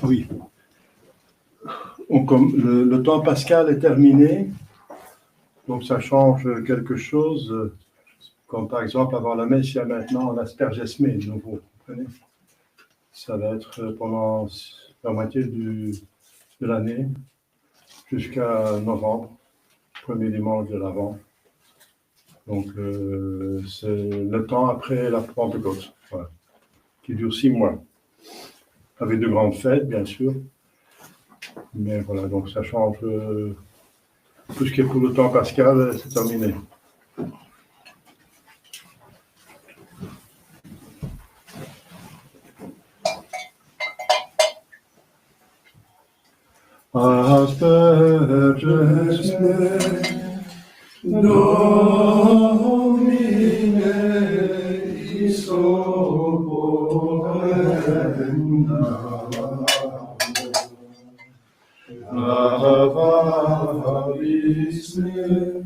Oui. Donc, le temps pascal est terminé, donc ça change quelque chose, comme par exemple avant la messe, il y a maintenant l'aspergesme de nouveau, vous comprenez? Ça va être pendant la moitié de l'année, jusqu'à novembre, premier dimanche de l'Avent. Donc, c'est le temps après la Pentecôte, voilà, qui dure 6 mois, avec de grandes fêtes, bien sûr. Mais voilà, donc ça change. Tout ce qui est pour le temps pascal, c'est terminé. Asperges me, Domine, isoporenda. Avavis me,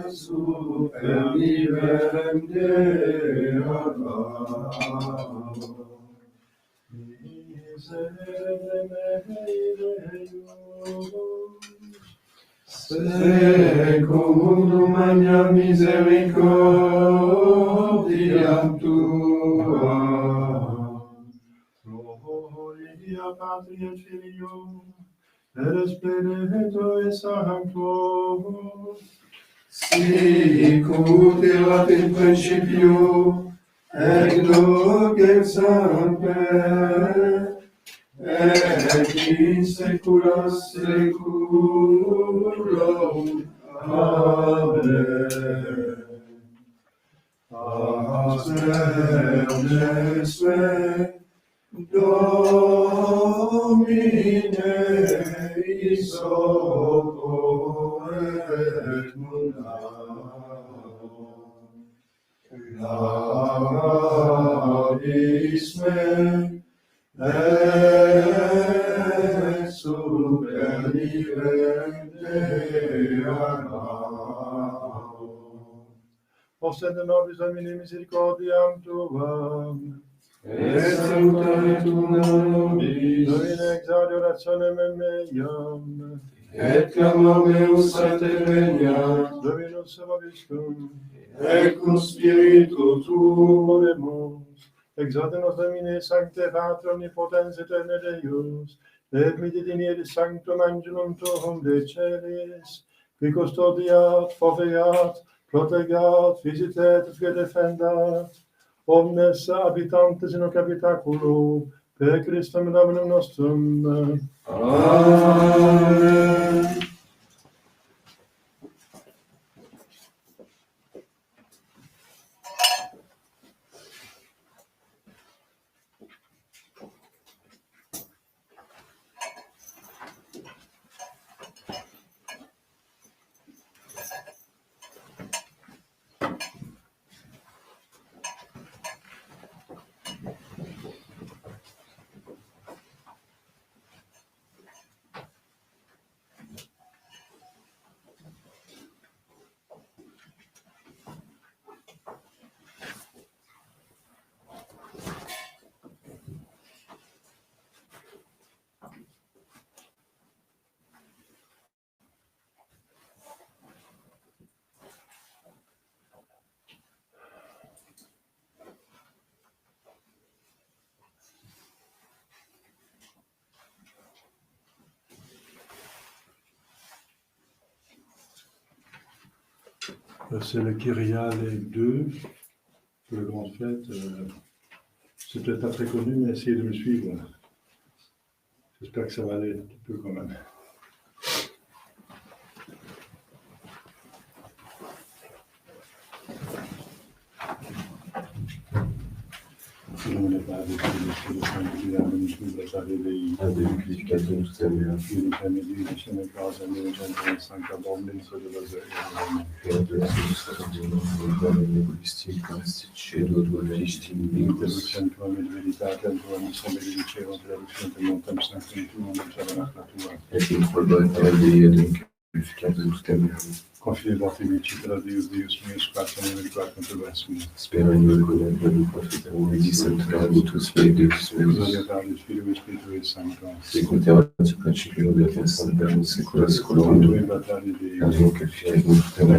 super vivem Deo. Secundum magna misericordiam tua, gloria Patri et Filio, et Spiritus Sancto, sic ut erat in principio, et nunc et semper, et in saecula saeculorum. Amen. Asperges me, Domine, isoporet munda. Avavis me, et super vivem Deo. Possede nobis Domine misericordiam tuam, et salutare tuam nobis, Domine exaudi orationem meam, et clamor meus sancte veniat, Dominus vobiscum, et cum spiritu tuum oremus, exaudi nos Domine sancte Pater omnipotens aeterne Deus, et mididinieris sanctum angelum tuum de celis, qui custodiat, foveat, protegat, visitet, et defendat, omnes habitantes in hoc habitaculo, per Christum Dominum nostrum. Amen. C'est le Kyria les 2, pour le grand fête. C'est peut-être pas très connu, mais essayez de me suivre. J'espère que ça va aller un petit peu quand même. Non, le Padre, il Figlio e lo Spirito Santo, Vivificatum tuttavia, Diciamo cosa, mia gente, Santa Domine, Sole della Amen. Creator Deus, Domine Christi, Christi, Cedo, Doristi, Introducem tua mit veritatem tua missam benediceo, traducem montem sanctum tuum, et tabernaculo tua. et in collo et alegria, Vivificatum tuttavia, Confideți la Deus, Deus meu, spațiul meu, cu întrebări. Sperando connaître le prophète Moïse, sanctificamus tous Deus meus. Glória al Fiului Spiritului Sancto. Secuteați principiul de viața în secula seculorum. Avem că fie mult temă.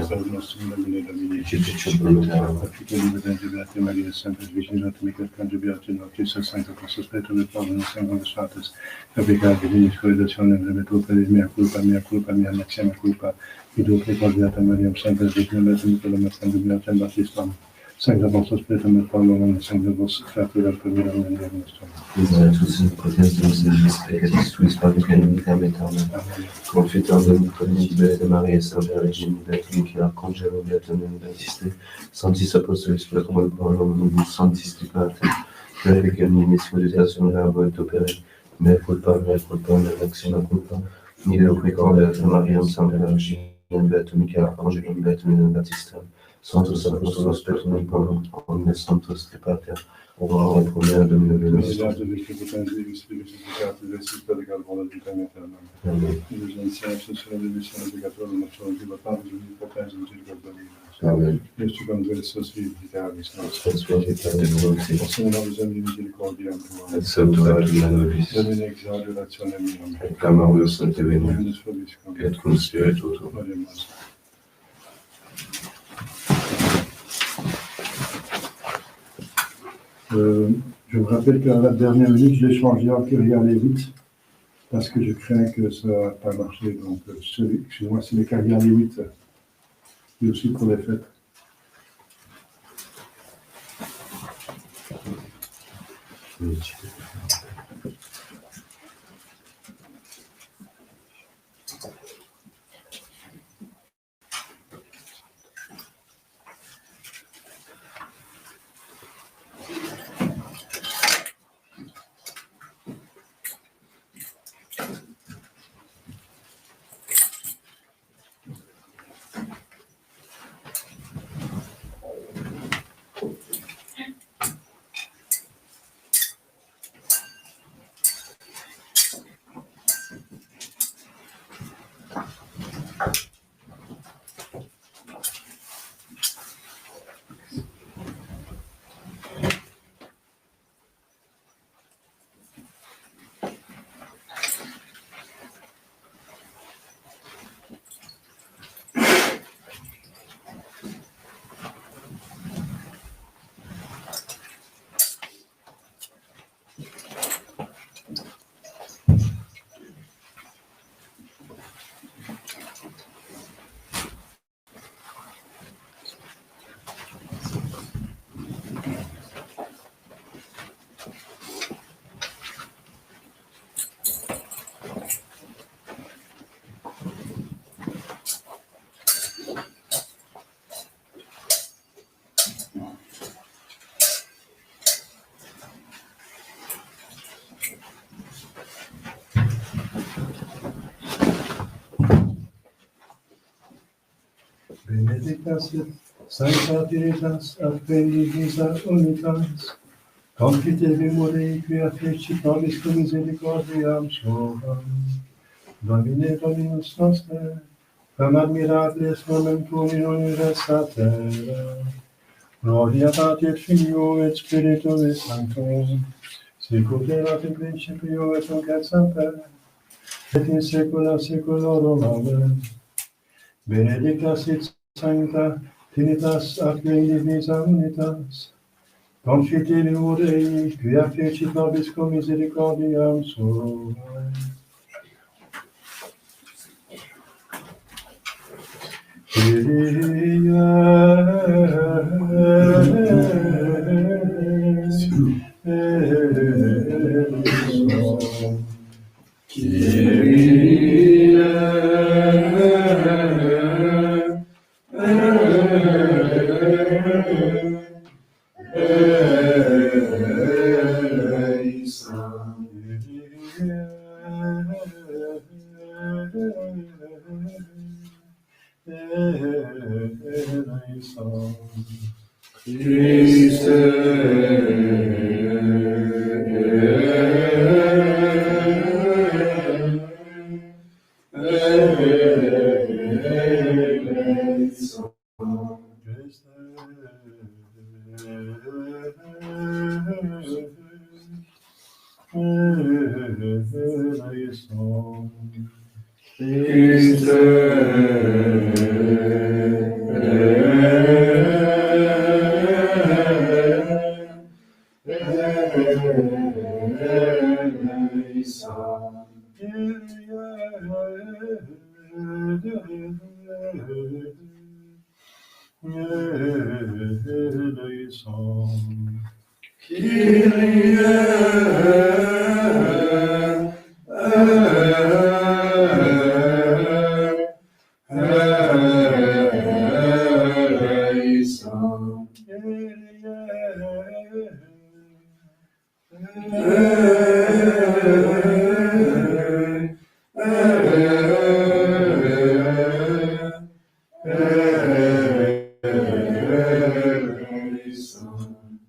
Și de ce plăteam. Fiului de Beate Maria, Sfântă Virgină, mică Cange Beate, Noapte, Sfântă Costă, Spiritul de Pavel, Sfântă de Sfântos, Capica, Divini, Scoidațiune, Remetul, Părere, mea, maxima culpa, Idul Plecat, Beata Maria, Sfântă Virgină, Beate, Nicola, Sfântă Beate, Batistam, Sfântă Vostru, Spiritul de Pavel, Sfântă Vostru, Fratul, Arcămira, Mândia Nostru. Iisus în potență de Sfântă Iisus, Pavel, Canonica, Metana, Confetor de Nicola, de Maria, Sfântă Virgină, Beate, Nicola, Congelo, Beate, Baptiste, Sanctis Apostolis, Spiritul Pavel, Sanctis Triparte, Perfect Ministro de Diason Verbo et Opere, mea culpa, acțiunea culpa, Mille precor Beata Maria, Sfântă Virgină, Beate, Nicola, Congelo, Beate, Baptiste, Santos Apostolos, Spiritul Pavel, Omnes Santos Triparte, Ora pro mea Domnului nostru. Amen. Ești conversos vivificaris nostrum. Sfântitate Dumnezeu. Possumus misericordia tua. Et salutare la nobis. Domine exauderationem meam. Et clamavius ante venum. Dominus vobiscum. Et cum spiritu tuo. Gloria nostra. Je me rappelle qu'à la dernière minute, je l'ai changé en Kyria Levit parce que je crains que ça n'a pas marché. Donc, excusez-moi, c'est le Kyria Levit et aussi pour les fêtes. Benedictas et sancta Trinitas ad bendignis unitas, confitevi Dei quia feci nobis cum misericordiam suam. Domine Dominus noster, quam admirabiles momentum in universa terra, gloria Patri et Filio et Spiritui Sancto, sicut erat in principio et nunc et semper, et in saecula saeculorum. Amen. Benedictas et sancta Trinitas ad bendignis unitas, confitevi Dei quia fecit nobis cum misericordiam suam.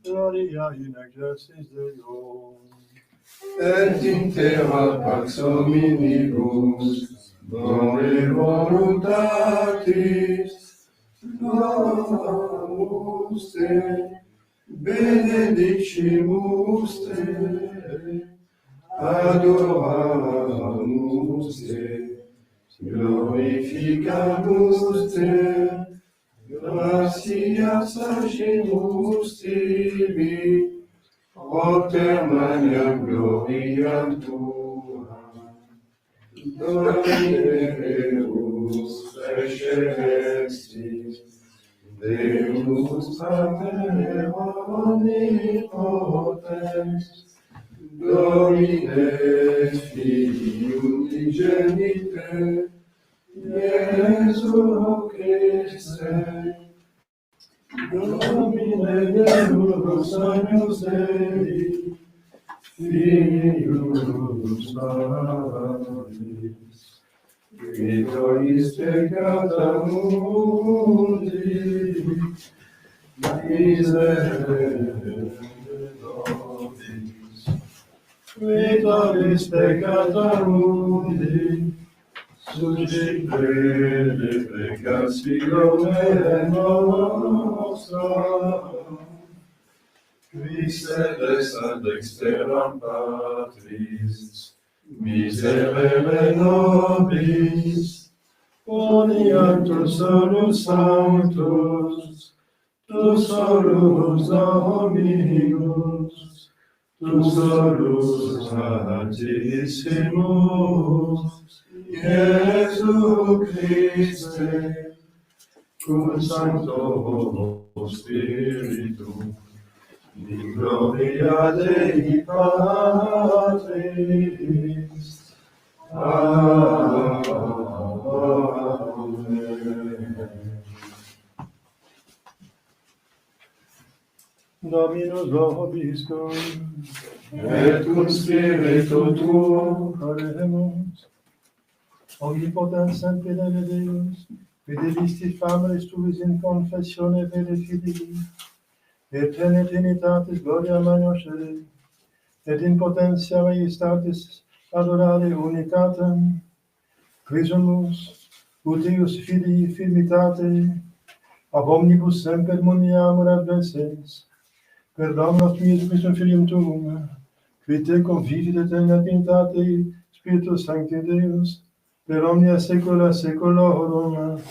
Gloria in excelsis Deo. Et in terra pax hominibus, bone voluntatis, lodamus te, benedicimus te, adoramus te, glorificamus te, gratias agimus tibi, Propter magnam gloriam tua, Dominus excelsis, Deus Pater omnipotens, Domine Filii unigenite, Iesu Christe, Domine Deus agnus Dei, Filius Maris, qui tollis peccata mundi, miserere nobis. Qui tollis peccata mundi, suscite de peccatione nostra, qui sedes ad dexteram Patris, miserere nobis, uniatus solus sanctus, tu solus Dominus, tu solus Altissimus, Iesu Christe, cum Sancto Spiritu, in gloria Dei Patris. Amen. Dominus vobiscum, Et cum spiritu tuo, oremus. Omnipotens Sancte Deus, fidelistis familis tuis in confessione vere fidei, et in eternitatis gloria magnosce, et in potentia majestatis adorare unitatem, quisumus, ut eius fidei firmitate, ab omnibus semper muniamur adverses, per Dominus Christum Filium Tuum, qui te convivit et in eternitatis Spiritus Sancti Deus, per omnia saecula saeculorum.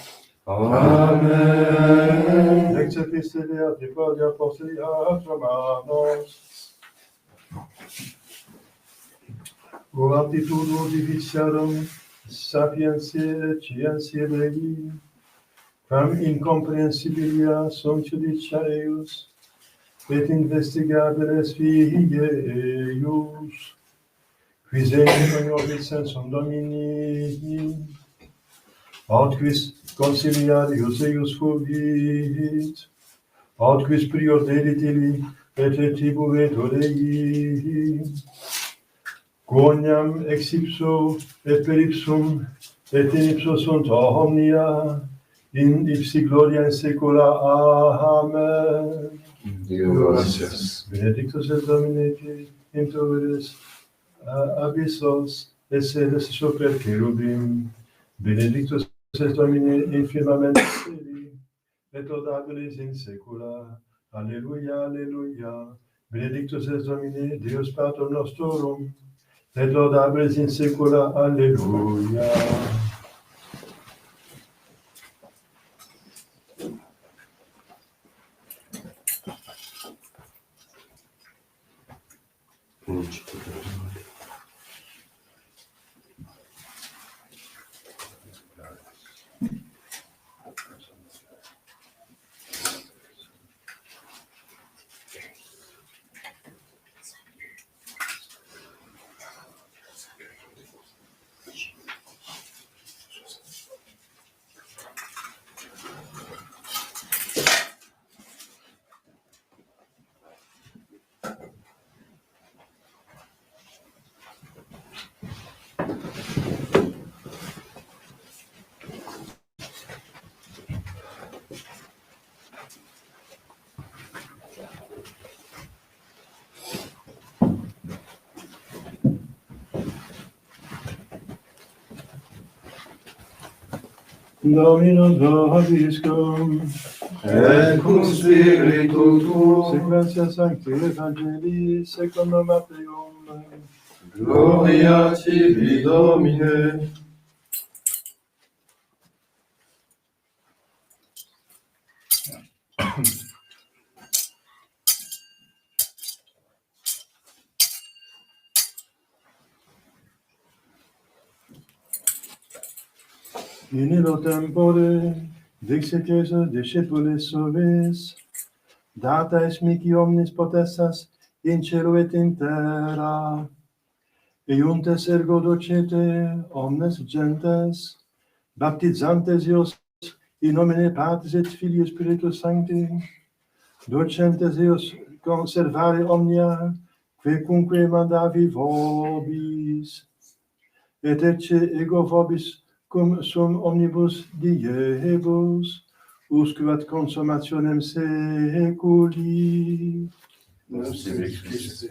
Amen. Ex epistolae Apostoli Apostoli ad Romanos. O aptitudo divitiarum sapientiae et scientiae Dei, quam incomprehensibilia sunt judicia eius, et investigabiles fieri eius, quis enim nobis sensum Domini, aut quis conciliarius eius fugit, aut quis prior dedit illi, et tibuit Dei, quoniam ex ipso et per ipsum, et in ipso sunt omnia, in ipsi gloria in saecula. Amen. Gracias. Benedictus es Domine, inter abyssos, et sedes super cherubim, Benedictus es Domine in firmamentum celi, et laudabilis in saecula. Alleluia, alleluia. Benedictus es Domine, Deus Pater nostrum, et laudabilis in saecula. Alleluia. Dominus vobiscum, Et cum spiritu tuo, sequentia sancti evangelii secundum Matteum. gloria tibi, Domine. In illo tempore, dixit Iesus discipulis suis, data es mihi omnis potestas in cielo et in terra, eiuntes ergo docete omnes gentes, baptizantes ios in nomine Patris et Filii et Spiritus Sancti, docentes ios conservare omnia, quecunque mandavi vobis, et ecce ego vobis cum sum omnibus diebus, usque consummationem seculi. Nostris Christi.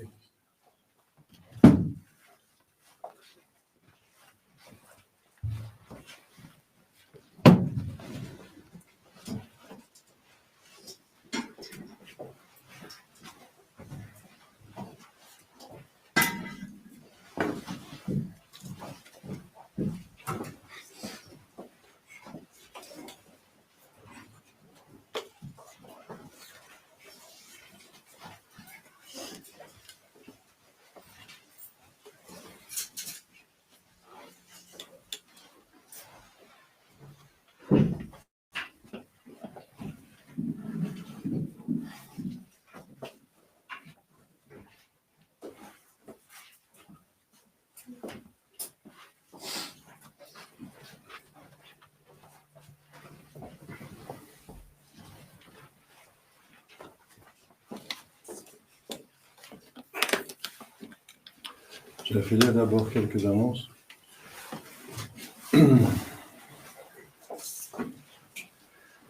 Je vais lire d'abord quelques annonces.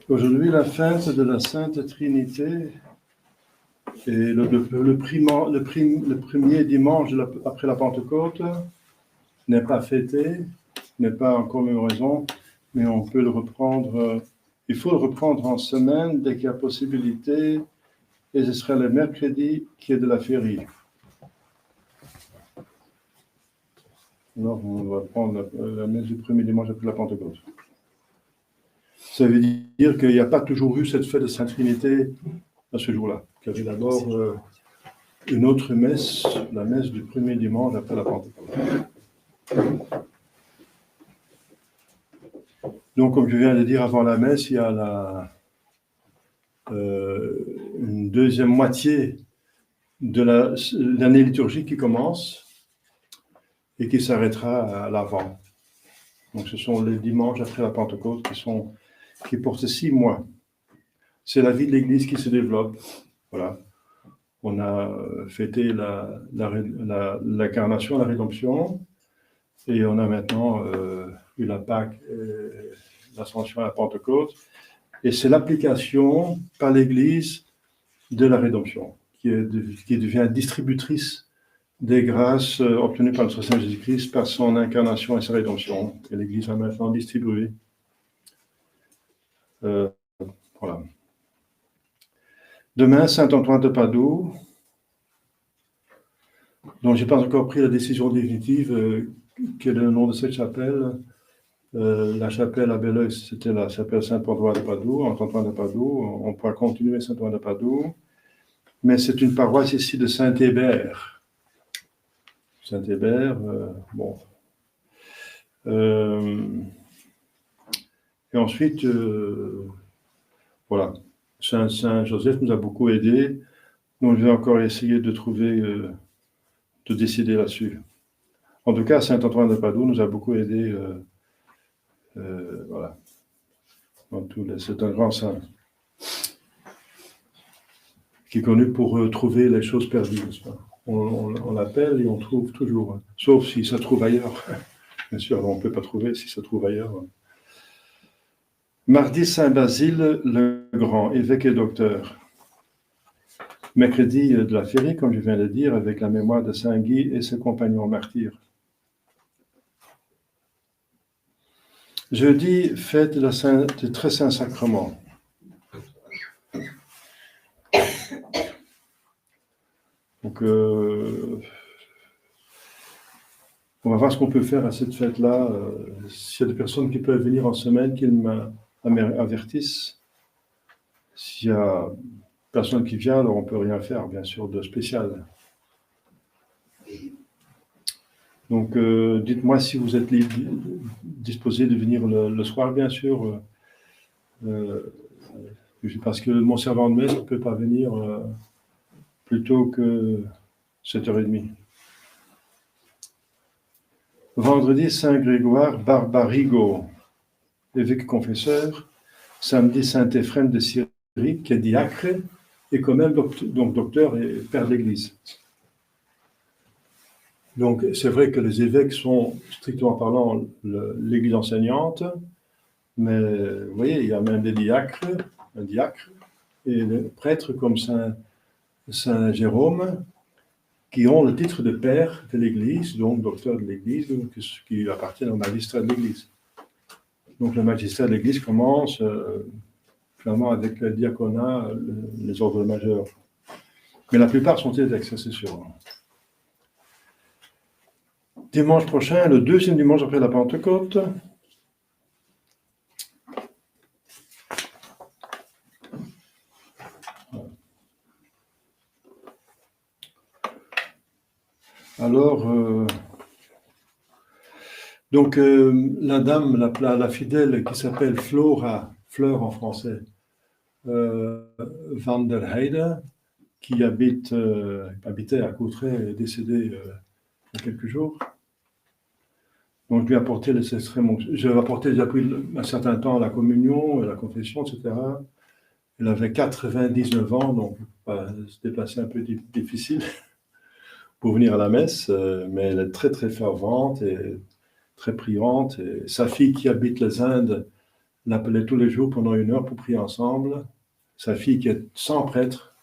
Aujourd'hui, la fête de la Sainte Trinité et le premier dimanche après la Pentecôte n'est pas fêté, n'est pas en commémoration, mais on peut le reprendre, il faut le reprendre en semaine dès qu'il y a possibilité, et ce sera le mercredi qui est de la féerie. Alors, on va prendre la messe du premier dimanche après la Pentecôte. Ça veut dire qu'il n'y a pas toujours eu cette fête de Sainte Trinité à ce jour-là. Il y avait d'abord une autre messe, la messe du premier dimanche après la Pentecôte. Donc, comme je viens de dire avant la messe, il y a une deuxième moitié de l'année liturgique qui commence et qui s'arrêtera à l'avant. Donc, ce sont les dimanches après la Pentecôte qui portent 6 mois. C'est la vie de l'Église qui se développe. Voilà. On a fêté l'incarnation, la rédemption, et on a maintenant eu la Pâque, l'Ascension à la Pentecôte, et c'est l'application par l'Église de la rédemption qui devient distributrice des grâces obtenues par notre Seigneur Jésus-Christ par son incarnation et sa rédemption, que l'Église a maintenant distribué. Voilà. Demain, Saint Antoine de Padoue, dont je n'ai pas encore pris la décision définitive, quel est le nom de cette chapelle. La chapelle à Belleuil, c'était la chapelle Saint-Antoine de Padoue, Antoine de Padoue. On pourra continuer Saint-Antoine de Padoue. Mais c'est une paroisse ici de Saint-Hébert. Saint-Hébert, bon. Et ensuite, voilà. Saint-Joseph nous a beaucoup aidés. Donc, je vais encore essayer de trouver, de décider là-dessus. En tout cas, Saint-Antoine de Padoue nous a beaucoup aidés. Voilà. C'est un grand saint qui est connu pour trouver les choses perdues, n'est-ce pas? On l'appelle et on trouve toujours, hein. Sauf si ça trouve ailleurs. Bien sûr, on ne peut pas trouver si ça trouve ailleurs. Mardi, Saint Basile le Grand, évêque et docteur. Mercredi de la Férie, comme je viens de dire, avec la mémoire de Saint Guy et ses compagnons martyrs. Jeudi, fête du Très Saint Sacrement. Donc, on va voir ce qu'on peut faire à cette fête-là. S'il y a des personnes qui peuvent venir en semaine, qu'ils m'avertissent. S'il y a personne qui vient, alors on ne peut rien faire, bien sûr, de spécial. Donc, dites-moi si vous êtes disposé de venir le soir, bien sûr. Parce que mon servant de messe ne peut pas venir plus tôt que 7h30. Vendredi, Saint Grégoire Barbarigo, évêque confesseur. Samedi, Saint Éphrem de Syrie, qui est diacre, et quand même donc docteur et père de l'Église. Donc, c'est vrai que les évêques sont, strictement parlant, l'Église enseignante, mais vous voyez, il y a même des diacres, un diacre, et des prêtres comme Saint Jérôme, qui ont le titre de père de l'Église, donc docteur de l'Église, qui appartiennent au magistrat de l'Église. Donc, le magistrat de l'Église commence finalement avec le diaconat, les ordres majeurs. Mais la plupart sont évêques, ça c'est sûr. Dimanche prochain, le deuxième dimanche après la Pentecôte. Alors, donc la dame, la fidèle qui s'appelle Flora, Fleur en français, Van der Heide, qui habitait à Courtrai, est décédée il y a quelques jours. Donc, je lui ai apporté les extrêmes. Je lui ai apporté depuis un certain temps la communion, la confession, etc. Elle avait 99 ans, donc se déplacer un peu difficile pour venir à la messe, mais elle est très, très fervente et très priante. Et sa fille qui habite les Indes l'appelait tous les jours pendant 1 heure pour prier ensemble. Sa fille qui est sans prêtre,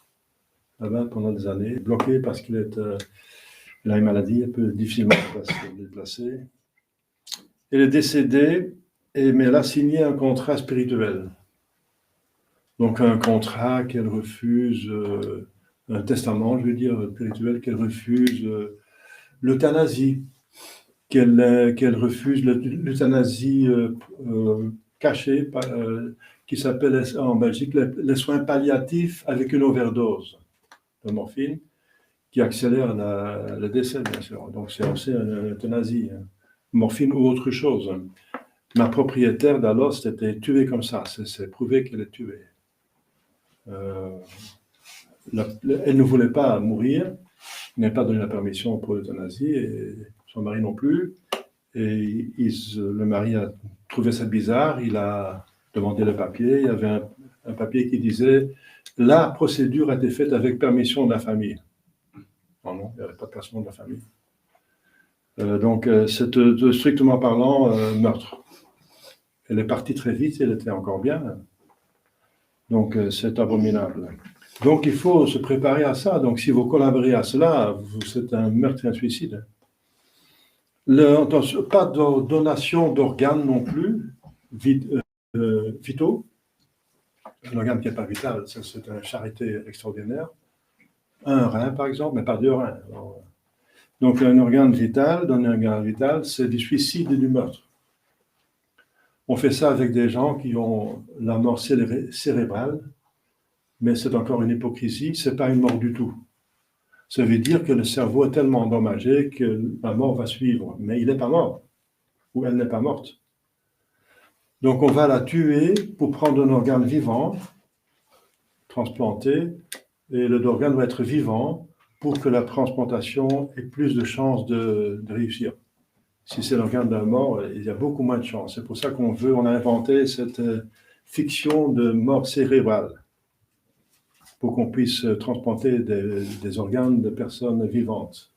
là-bas pendant des années, bloquée parce qu'elle a une maladie un peu difficilement déplacée. Elle est décédée, mais elle a signé un contrat spirituel. Donc un contrat qu'elle refuse, un testament, je veux dire, spirituel, qu'elle refuse l'euthanasie, qu'elle refuse l'euthanasie cachée, qui s'appelle en Belgique les soins palliatifs avec une overdose de morphine, qui accélère le décès, bien sûr. Donc c'est aussi une euthanasie, hein. Morphine ou autre chose. Ma propriétaire d'alors était tuée comme ça, c'est prouvé qu'elle est tuée. Elle ne voulait pas mourir, elle n'a pas donné la permission pour l'euthanasie, et son mari non plus. Et le mari a trouvé ça bizarre, il a demandé le papier, il y avait un papier qui disait « La procédure a été faite avec permission de la famille ». Non, il n'y avait pas de permission de la famille. Donc, c'est strictement parlant meurtre. Elle est partie très vite, elle était encore bien. Donc, c'est abominable. Donc, il faut se préparer à ça. Donc, si vous collaborez à cela, c'est un meurtre et un suicide. Pas de donation d'organes non plus, vitaux. Un organe qui n'est pas vital, ça, c'est une charité extraordinaire. Un rein, par exemple, mais pas deux reins. Alors, donc, un organe vital, donner un organe vital, c'est du suicide et du meurtre. On fait ça avec des gens qui ont la mort cérébrale, mais c'est encore une hypocrisie, ce n'est pas une mort du tout. Ça veut dire que le cerveau est tellement endommagé que la mort va suivre, mais il n'est pas mort, ou elle n'est pas morte. Donc on va la tuer pour prendre un organe vivant, transplanté, et l'organe doit être vivant pour que la transplantation ait plus de chances de réussir. Si c'est l'organe d'un mort, il y a beaucoup moins de chances. C'est pour ça on a inventé cette fiction de mort cérébrale, pour qu'on puisse transplanter des organes de personnes vivantes.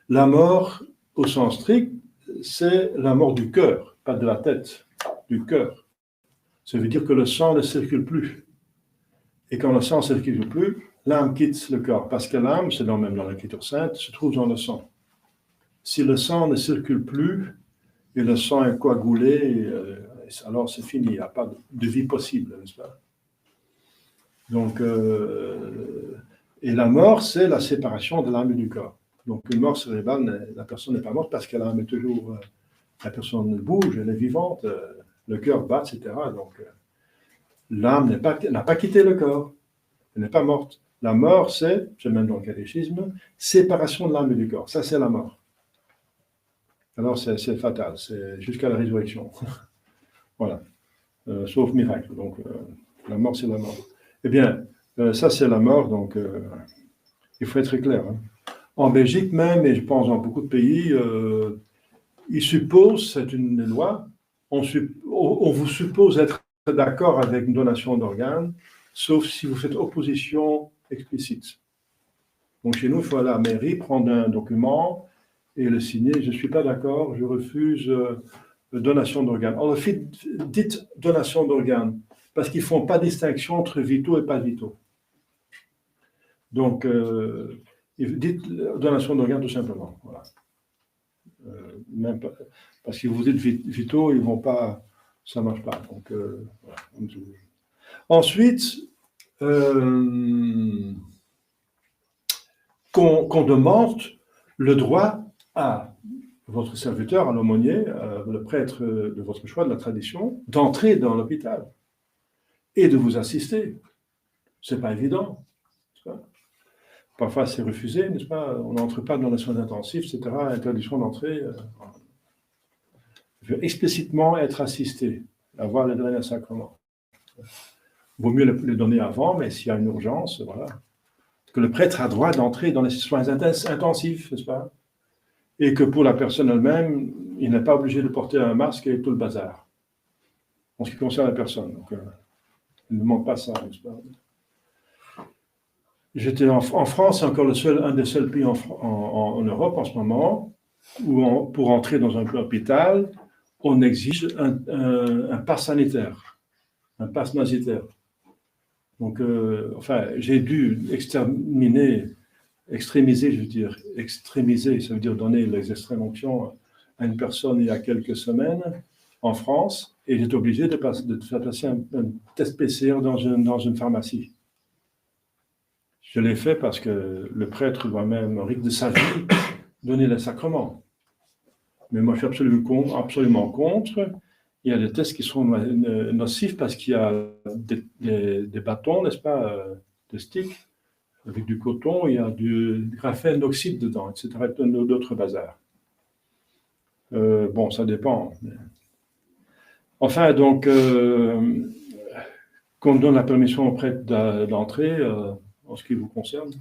La mort, au sens strict, c'est la mort du cœur, pas de la tête, du cœur. Ça veut dire que le sang ne circule plus. Et quand le sang ne circule plus, l'âme quitte le corps, parce que l'âme, c'est même dans l'Écriture sainte, se trouve dans le sang. Si le sang ne circule plus, et le sang est coagulé, alors c'est fini, il n'y a pas de vie possible, n'est-ce pas? Donc, et la mort, c'est la séparation de l'âme et du corps. Donc, une mort cérébrale, la personne n'est pas morte parce que l'âme est toujours. La personne bouge, elle est vivante, le cœur bat, etc. Donc, l'âme n'a pas quitté le corps, elle n'est pas morte. La mort, c'est même dans le catéchisme, séparation de l'âme et du corps. Ça, c'est la mort. Alors, c'est fatal, c'est jusqu'à la résurrection. Voilà. Sauf miracle. Donc, la mort, c'est la mort. Eh bien, ça c'est la mort, donc il faut être clair. Hein. En Belgique même, et je pense dans beaucoup de pays, ils supposent, c'est une loi, on vous suppose être d'accord avec une donation d'organes, sauf si vous faites opposition explicite. Donc chez nous, il faut aller à la mairie, prendre un document et le signer. Je ne suis pas d'accord, je refuse donation d'organes. Alors dites donation d'organes, parce qu'ils ne font pas distinction entre vitaux et pas vitaux. Donc, dites donation d'organes tout simplement. Voilà. Même pas, parce que vous dites vitaux, ils vont pas, ça ne marche pas. Donc, voilà. Ensuite, qu'on demande le droit à votre serviteur, à l'aumônier, le prêtre de votre choix, de la tradition, d'entrer dans l'hôpital et de vous assister. Ce n'est pas évident. Parfois, c'est refusé, n'est-ce pas? On n'entre pas dans les soins intensifs, etc. Interdiction d'entrer. Je veux explicitement être assisté, avoir le dernier sacrement. Il vaut mieux le donner avant, mais s'il y a une urgence, voilà. Que le prêtre a droit d'entrer dans les soins intensifs, n'est-ce pas? Et que pour la personne elle-même, il n'est pas obligé de porter un masque et tout le bazar. En ce qui concerne la personne. Donc, il ne demande pas ça, n'est-ce pas? J'étais en France, c'est encore un des seuls pays en Europe en ce moment, où pour entrer dans un hôpital, on exige un pass sanitaire, un pass nasitaire. Donc, j'ai dû extrémiser, je veux dire, extrémiser, ça veut dire donner les extrêmes onctions à une personne il y a quelques semaines en France, et j'étais obligé de faire passer un test PCR dans une pharmacie. Je l'ai fait parce que le prêtre doit même, au rythme de sa vie, donner les sacrements. Mais moi, je suis absolument contre. Il y a des tests qui sont nocifs parce qu'il y a des bâtons, n'est-ce pas, des sticks, avec du coton, il y a du graphène d'oxyde dedans, etc., d'autres bazars. Bon, ça dépend. Enfin, donc, qu'on donne la permission au prêtre d'entrer, en ce qui vous concerne.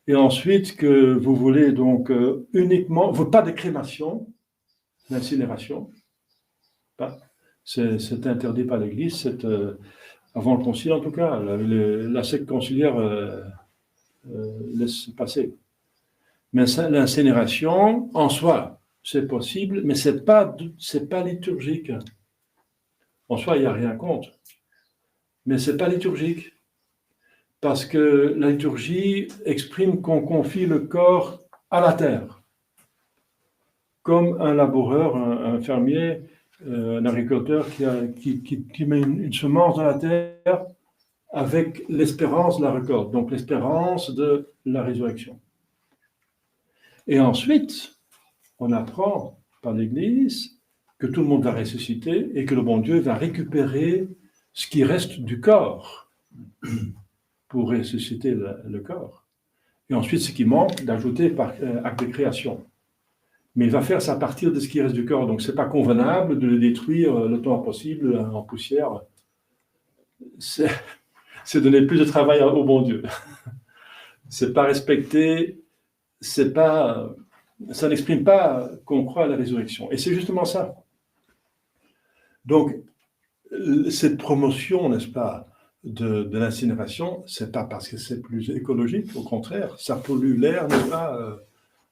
Et ensuite, que vous voulez donc uniquement, pas de crémation, d'incinération, c'est interdit par l'Église, avant le concile en tout cas, la secte conciliaire laisse passer. Mais l'incinération, en soi, c'est possible, mais c'est pas liturgique. En soi, il n'y a rien contre, mais c'est pas liturgique. Parce que la liturgie exprime qu'on confie le corps à la terre, comme un laboureur, un fermier, un agriculteur qui met une semence dans la terre avec l'espérance de la récolte, donc l'espérance de la résurrection. Et ensuite, on apprend par l'Église que tout le monde va ressusciter et que le bon Dieu va récupérer ce qui reste du corps pour ressusciter le corps. Et ensuite, ce qui manque, d'ajouter par acte de création. Mais il va faire ça à partir de ce qui reste du corps. Donc, ce n'est pas convenable de le détruire le temps possible en poussière. C'est donner plus de travail au bon Dieu. C'est pas respecter, ça n'exprime pas qu'on croit à la résurrection. Et c'est justement ça. Donc, cette promotion, n'est-ce pas, de l'incinération, c'est pas parce que c'est plus écologique, au contraire, ça pollue l'air, n'est-ce pas,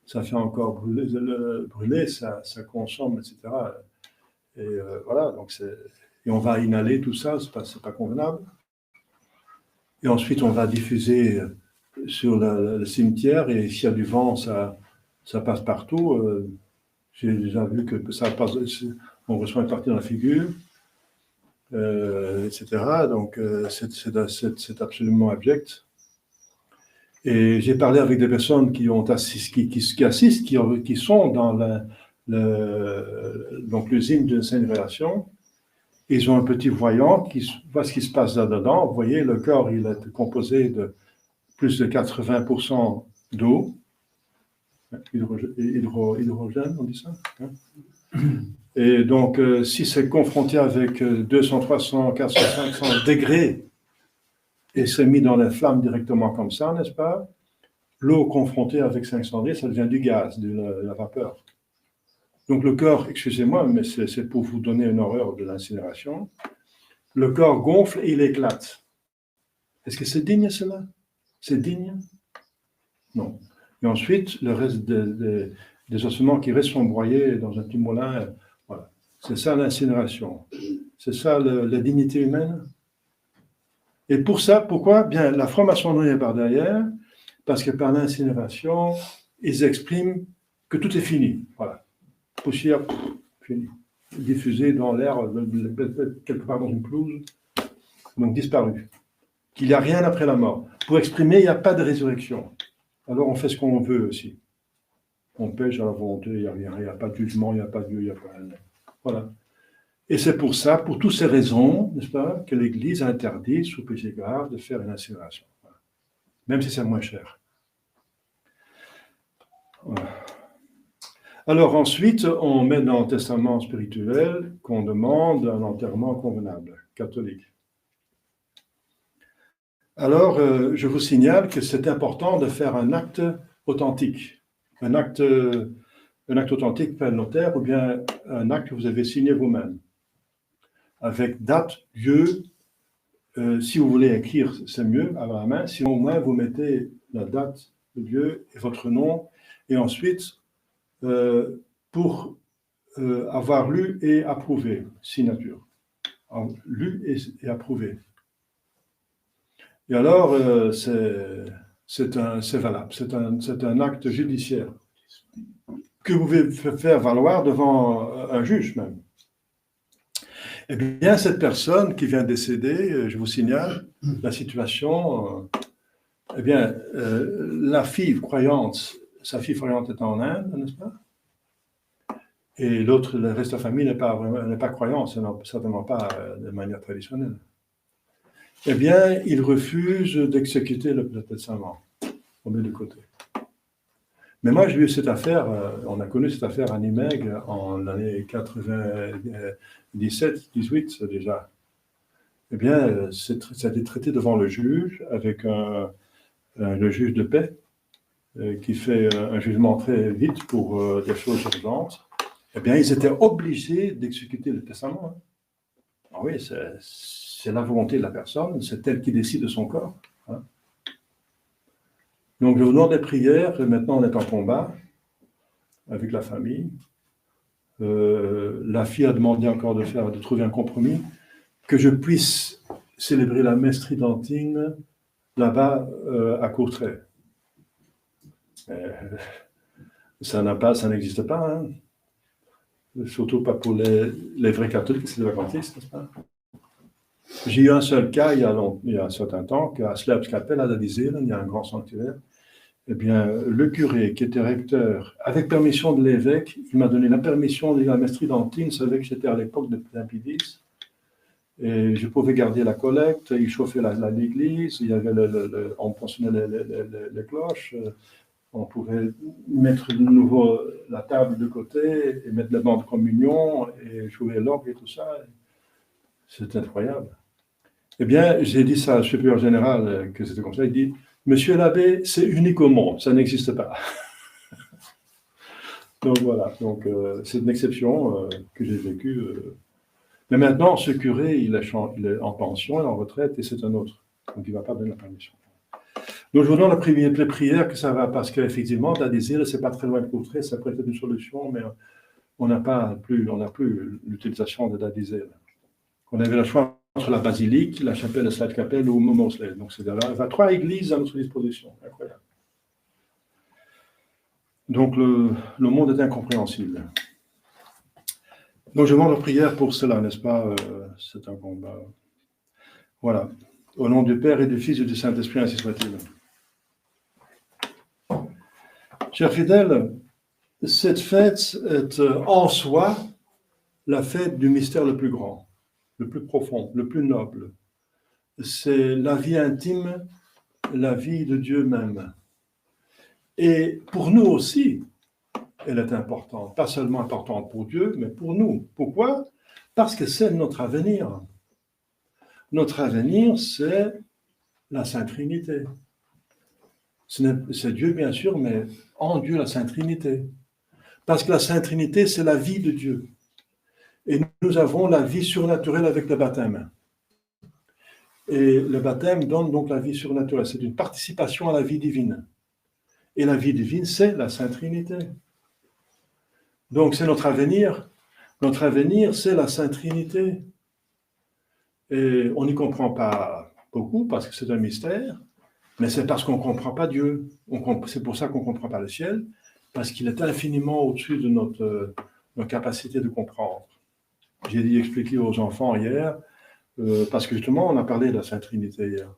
ça fait encore brûler, ça consomme, etc. Et voilà, donc et on va inhaler tout ça, c'est pas convenable. Et ensuite, on va diffuser sur le cimetière, et s'il y a du vent, ça passe partout. J'ai déjà vu que ça passe, on reçoit une partie dans la figure, etc. Donc, c'est absolument abject. Et j'ai parlé avec des personnes qui sont dans donc l'usine de Sainte-Relation. Ils ont un petit voyant qui voit ce qui se passe là-dedans. Vous voyez, le corps, il est composé de plus de 80% d'eau. Hydrogène, on dit ça, hein? Et donc, si c'est confronté avec 200, 300, 400, 500 degrés et c'est mis dans la flamme directement comme ça, n'est-ce pas? L'eau confrontée avec 500 degrés, ça devient du gaz, de la vapeur. Donc le corps, excusez-moi, mais c'est pour vous donner une horreur de l'incinération, le corps gonfle et il éclate. Est-ce que c'est digne cela? C'est digne? Non. Et ensuite, le reste des ossements qui restent sont broyés dans un petit moulin. Voilà. C'est ça l'incinération. C'est ça la dignité humaine. Et pour ça, pourquoi? Bien, la franc-maçonnerie est par derrière, parce que par l'incinération, ils expriment que tout est fini. Voilà. Poussière, fini. Diffusée dans l'air, quelque part dans une pelouse, donc disparu. Qu'il n'y a rien après la mort. Pour exprimer, il n'y a pas de résurrection. Alors on fait ce qu'on veut aussi. On pêche à la volonté, il n'y a rien, il n'y a pas de jugement, il n'y a pas de Dieu, il n'y a pas rien. Voilà. Et c'est pour ça, pour toutes ces raisons, n'est-ce pas, que l'Église interdit, sous péché grave, de faire une incinération. Voilà. Même si c'est moins cher. Voilà. Alors ensuite, on met dans le testament spirituel qu'on demande un enterrement convenable, catholique. Alors, je vous signale que c'est important de faire un acte authentique. Un acte authentique par le notaire ou bien un acte que vous avez signé vous-même. Avec date, lieu, si vous voulez écrire, c'est mieux à la main. Sinon, au moins, vous mettez la date, le lieu et votre nom. Et ensuite, pour avoir lu et approuvé, signature. Alors, lu et approuvé. Et alors, c'est valable, c'est un acte judiciaire que vous pouvez faire valoir devant un juge même. Eh bien, cette personne qui vient de décéder, je vous signale la situation, eh bien, la fille croyante, sa fille croyante est en Inde, n'est-ce pas? Et l'autre, le reste de la famille n'est pas croyant, certainement pas de manière traditionnelle. Eh bien, il refuse d'exécuter le testament. On met de côté. Mais moi, j'ai eu cette affaire, on a connu cette affaire à Nimègue en l'année 97, 18 déjà. Eh bien, ça a été traité devant le juge, avec le juge de paix, qui fait un jugement très vite pour des choses urgentes. Eh bien, ils étaient obligés d'exécuter le testament. Ah oui, c'est la volonté de la personne, c'est elle qui décide de son corps. Hein. Donc, je vous demande des prières, et maintenant on est en combat avec la famille. La fille a demandé encore de trouver un compromis, que je puisse célébrer la messe tridentine là-bas à Courtrai. Ça n'existe pas, hein. Surtout pas pour les vrais catholiques, c'est des vacantistes, n'est-ce pas? J'ai eu un seul cas il y a un certain temps, qu'à Slepskapelle, à Dadizelen, il y a un grand sanctuaire. Eh bien, le curé qui était recteur, avec permission de l'évêque, il m'a donné la permission de la messe tridentine, savait que j'étais à l'époque de Limpidis, et je pouvais garder la collecte, il chauffait l'église, il y avait on pensionnait les cloches, on pouvait mettre de nouveau la table de côté, et mettre les bancs de communion, et jouer l'orgue et tout ça. C'est incroyable. Eh bien, j'ai dit ça au supérieur général, que c'était comme ça, il dit, Monsieur l'abbé, c'est unique au monde, ça n'existe pas. Donc voilà, c'est une exception que j'ai vécue. Mais maintenant, ce curé, il est en pension, il est en retraite, et c'est un autre. Donc il ne va pas donner la permission. Donc je vous donne les prières que ça va, parce qu'effectivement, Dadizelen, ce n'est pas très loin de Courtrai, ça pourrait être une solution, mais on n'a plus l'utilisation de Dadizelen. On avait le choix entre la basilique, la chapelle de Slepskapelle ou Mosley. Donc c'est là, il y a 3 églises à notre disposition. Incroyable. Donc le monde est incompréhensible. Donc je demande la prière pour cela, n'est-ce pas? C'est un combat. Voilà. Au nom du Père et du Fils et du Saint-Esprit, ainsi soit-il. Chers fidèles, cette fête est en soi la fête du mystère le plus grand, le plus profond, le plus noble. C'est la vie intime, la vie de Dieu même. Et pour nous aussi, elle est importante. Pas seulement importante pour Dieu, mais pour nous. Pourquoi? Parce que c'est notre avenir. Notre avenir, c'est la Sainte Trinité. C'est Dieu, bien sûr, mais en Dieu, la Sainte Trinité. Parce que la Sainte Trinité, c'est la vie de Dieu. Et nous avons la vie surnaturelle avec le baptême. Et le baptême donne donc la vie surnaturelle. C'est une participation à la vie divine. Et la vie divine, c'est la Sainte Trinité. Donc, c'est notre avenir. Notre avenir, c'est la Sainte Trinité. Et on n'y comprend pas beaucoup parce que c'est un mystère, mais c'est parce qu'on ne comprend pas Dieu. C'est pour ça qu'on ne comprend pas le ciel, parce qu'il est infiniment au-dessus de notre capacité de comprendre. J'ai dit expliquer aux enfants hier, parce que justement, on a parlé de la Sainte Trinité hier.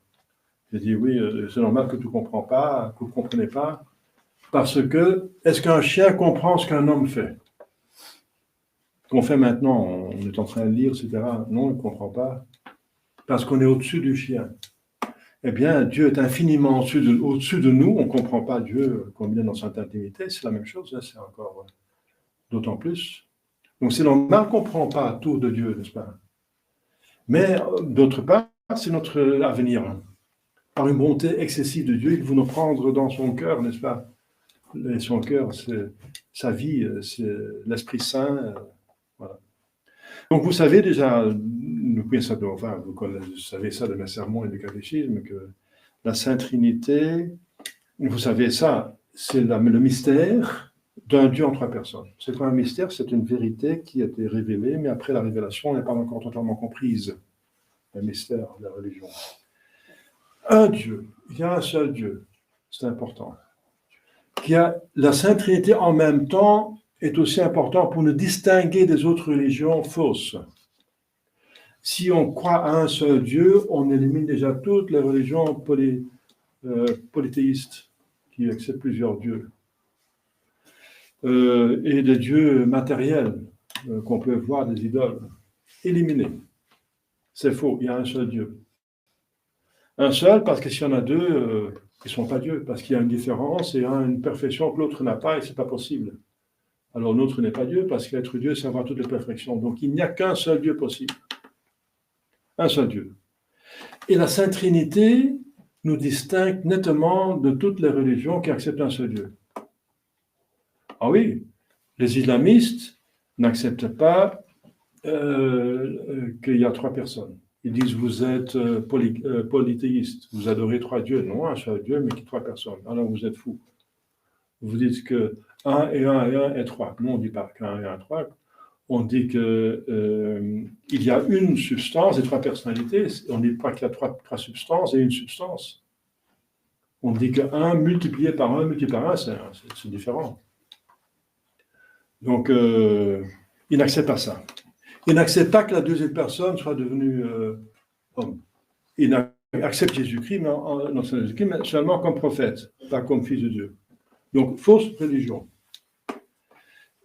J'ai dit, oui, c'est normal que tu ne comprends pas, que vous ne comprenez pas, parce que, est-ce qu'un chien comprend ce qu'un homme fait? Ce qu'on fait maintenant, on est en train de lire, etc. Non, il ne comprend pas, parce qu'on est au-dessus du chien. Eh bien, Dieu est infiniment au-dessus de nous, on ne comprend pas Dieu comme il est dans cette intimité, c'est la même chose, hein, c'est encore d'autant plus. Donc c'est normal qu'on ne comprend pas tout de Dieu, n'est-ce pas? Mais d'autre part, c'est notre avenir. Par une bonté excessive de Dieu, il veut nous prendre dans son cœur, n'est-ce pas? Et son cœur, c'est sa vie, c'est l'Esprit Saint. Voilà. Donc vous savez déjà, vous savez ça de mes sermons et du catéchisme, que la Sainte Trinité, vous savez ça, c'est le mystère d'un Dieu en 3 personnes. C'est pas un mystère, c'est une vérité qui a été révélée, mais après la révélation, elle n'est pas encore totalement comprise. Le mystère de la religion. Un Dieu, il y a un seul Dieu, c'est important. La Sainte Trinité en même temps est aussi important pour nous distinguer des autres religions fausses. Si on croit à un seul Dieu, on élimine déjà toutes les religions polythéistes qui acceptent plusieurs dieux. Et des dieux matériels qu'on peut voir, des idoles. Éliminés. C'est faux, il y a un seul Dieu. Un seul, parce que s'il y en a 2, ils ne sont pas Dieu, parce qu'il y a une différence et une perfection que l'autre n'a pas et ce n'est pas possible. Alors l'autre n'est pas Dieu, parce qu'être Dieu, c'est avoir toutes les perfections. Donc il n'y a qu'un seul Dieu possible. Un seul Dieu. Et la Sainte Trinité nous distingue nettement de toutes les religions qui acceptent un seul Dieu. Ah oui, les islamistes n'acceptent pas qu'il y a 3 personnes. Ils disent, vous êtes polythéiste, vous adorez 3 dieux. Non, un seul Dieu, mais qui 3 personnes. Alors vous êtes fous. Vous dites que 1 et 1 et 1 est 3. Non, on ne dit pas qu'un et 1 est 3. On dit qu'il y a une substance et 3 personnalités. On ne dit pas qu'il y a 3 substances et une substance. On dit que 1 multiplié par 1 multiplié par 1, c'est différent. Donc, il n'accepte pas ça. Il n'accepte pas que la deuxième personne soit devenue homme. Il accepte Jésus-Christ, mais seulement comme prophète, pas comme fils de Dieu. Donc, fausse religion.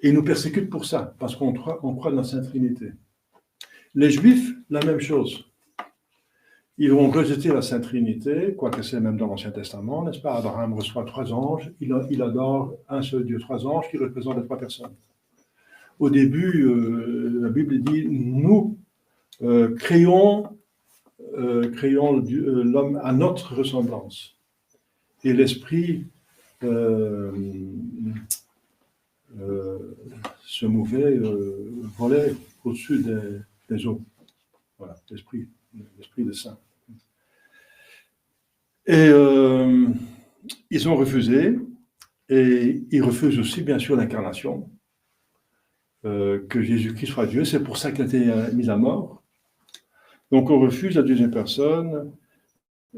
Et il nous persécute pour ça, parce qu'on croit dans la Sainte Trinité. Les Juifs, la même chose. Ils vont rejeter la Sainte Trinité, quoique c'est même dans l'Ancien Testament, n'est-ce pas? Abraham reçoit 3 anges, il adore un seul Dieu, 3 anges qui représentent les 3 personnes. Au début, la Bible dit, nous créons l'homme à notre ressemblance. Et l'esprit se mouvait, volait au-dessus des eaux. Voilà, l'esprit des saints. Et ils ont refusé, et ils refusent aussi, bien sûr, l'incarnation, que Jésus-Christ soit Dieu. C'est pour ça qu'il a été mis à mort. Donc, on refuse la deuxième personne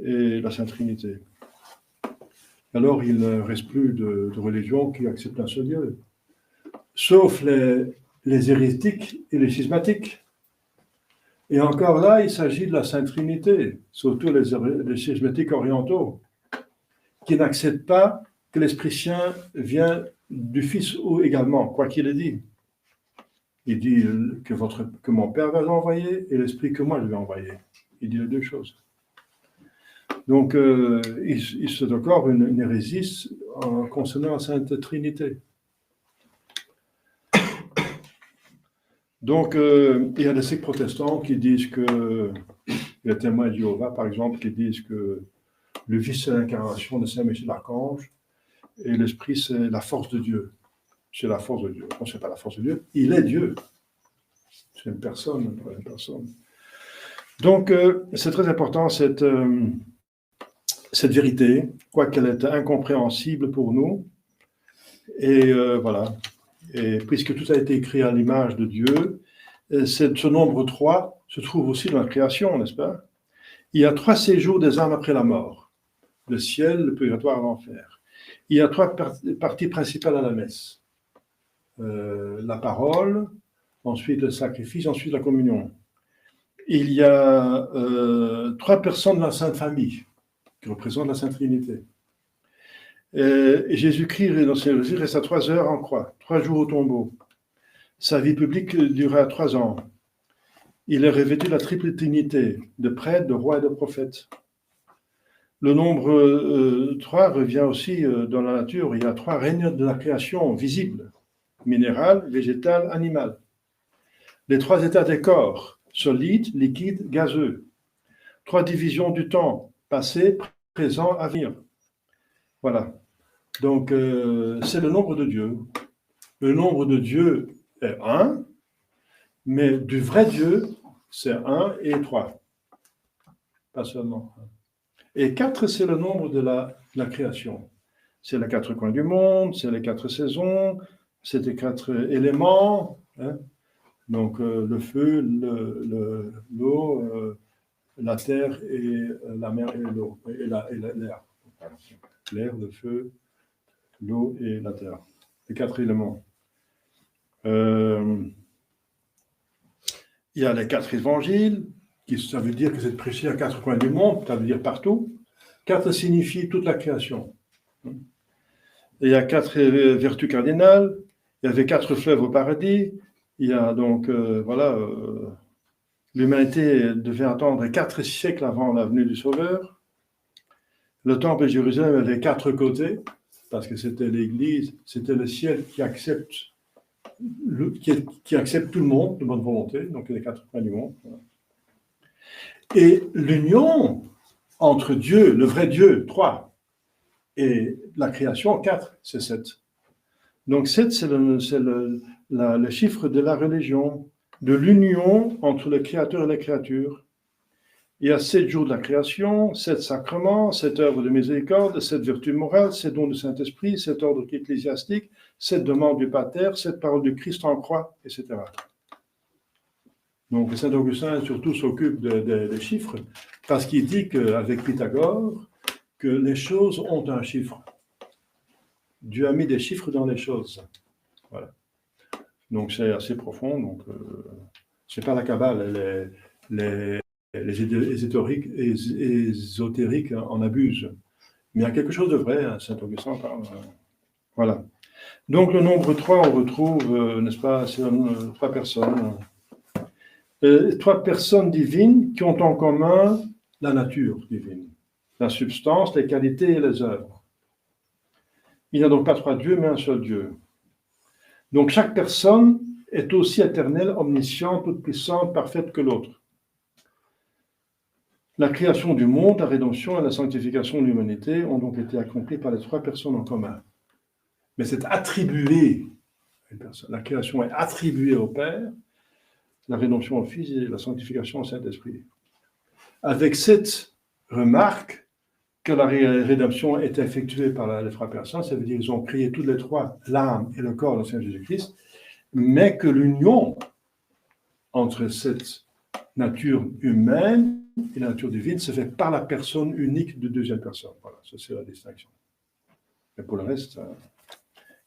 et la Sainte Trinité. Alors, il ne reste plus de religion qui accepte un seul Dieu. Sauf les hérétiques et les schismatiques. Et encore là, il s'agit de la Sainte Trinité, surtout les schismatiques orientaux, qui n'acceptent pas que l'Esprit Saint vient du Fils également, quoi qu'il ait dit. Il dit que mon Père va l'envoyer et l'Esprit que moi je vais envoyer. Il dit les deux choses. Donc, c'est encore une hérésie concernant la Sainte Trinité. Donc, il y a des sectes protestants qui disent que, les témoins de Jéhovah, par exemple, qui disent que le Fils, c'est l'incarnation de Saint-Michel l'Archange, et l'Esprit, c'est la force de Dieu. C'est la force de Dieu. Non, ce n'est pas la force de Dieu, il est Dieu. C'est une personne, pas une personne. Donc, c'est très important, cette vérité, quoiqu'elle est incompréhensible pour nous. Et voilà. Et puisque tout a été créé à l'image de Dieu, ce nombre 3 se trouve aussi dans la création, n'est-ce pas? Il y a 3 séjours des âmes après la mort. Le ciel, le purgatoire, l'enfer. Il y a 3 parties principales à la messe. La parole, ensuite le sacrifice, ensuite la communion. Il y a 3 personnes de la Sainte Famille, qui représentent la Sainte Trinité. Jésus-Christ reste à 3 heures en croix, 3 jours au tombeau. Sa vie publique dura 3 ans. Il est revêtu de la triple trinité, de prêtre, de roi et de prophète. Le nombre 3 revient aussi dans la nature. Il y a 3 règnes de la création visibles, minéral, végétal, animal. Les 3 états des corps, solide, liquide, gazeux. 3 divisions du temps, passé, présent, avenir. Voilà. Donc, c'est le nombre de Dieu. Le nombre de Dieu est 1, mais du vrai Dieu, c'est 1 et 3. Pas seulement 1. Et 4, c'est le nombre de la création. C'est les 4 coins du monde, c'est les 4 saisons, c'est les 4 éléments. Hein. Donc, le feu, l'eau, la terre et la mer et l'eau, et l'air. L'air, le feu, l'eau et la terre. Les 4 éléments. Il y a les 4 évangiles, ça veut dire que c'est prêché à 4 coins du monde, ça veut dire partout. 4 signifie toute la création. Il y a 4 vertus cardinales, il y avait 4 fleuves au paradis, il y a donc, l'humanité devait attendre 4 siècles avant la venue du Sauveur. Le temple de Jérusalem avait 4 côtés, parce que c'était l'Église, c'était le ciel qui accepte tout le monde de bonne volonté, donc les 4 coins du monde. Et l'union entre Dieu, le vrai Dieu, 3, et la création, 4, c'est 7. Donc 7, c'est le chiffre de la religion, de l'union entre le Créateur et la créature. Il y a 7 jours de la création, 7 sacrements, 7 œuvres de miséricorde, 7 vertus morales, 7 dons du Saint-Esprit, 7 ordres ecclésiastiques, 7 demandes du Pater, 7 paroles du Christ en croix, etc. Donc, Saint Augustin, surtout, s'occupe des chiffres, parce qu'il dit qu'avec Pythagore, que les choses ont un chiffre. Dieu a mis des chiffres dans les choses. Voilà. Donc c'est assez profond. Donc c'est pas la Kabbale. Les ésotériques en abusent. Mais il y a quelque chose de vrai, hein, Saint Augustin parle. Voilà. Donc le nombre 3, on retrouve, n'est-ce pas, c'est trois personnes. Trois personnes divines qui ont en commun la nature divine, la substance, les qualités et les œuvres. Il n'y a donc pas trois dieux, mais un seul Dieu. Donc chaque personne est aussi éternelle, omnisciente, toute puissante, parfaite que l'autre. La création du monde, la rédemption et la sanctification de l'humanité ont donc été accomplies par les trois personnes en commun. Mais c'est attribué à une personne. La création est attribuée au Père, la rédemption au Fils et la sanctification au Saint-Esprit. Avec cette remarque que la rédemption est effectuée par les trois personnes, ça veut dire qu'ils ont créé tous les trois l'âme et le corps du Seigneur Jésus-Christ, mais que l'union entre cette nature humaine et la nature divine se fait par la personne unique de deuxième personne. Voilà, ça c'est la distinction. Mais pour le reste,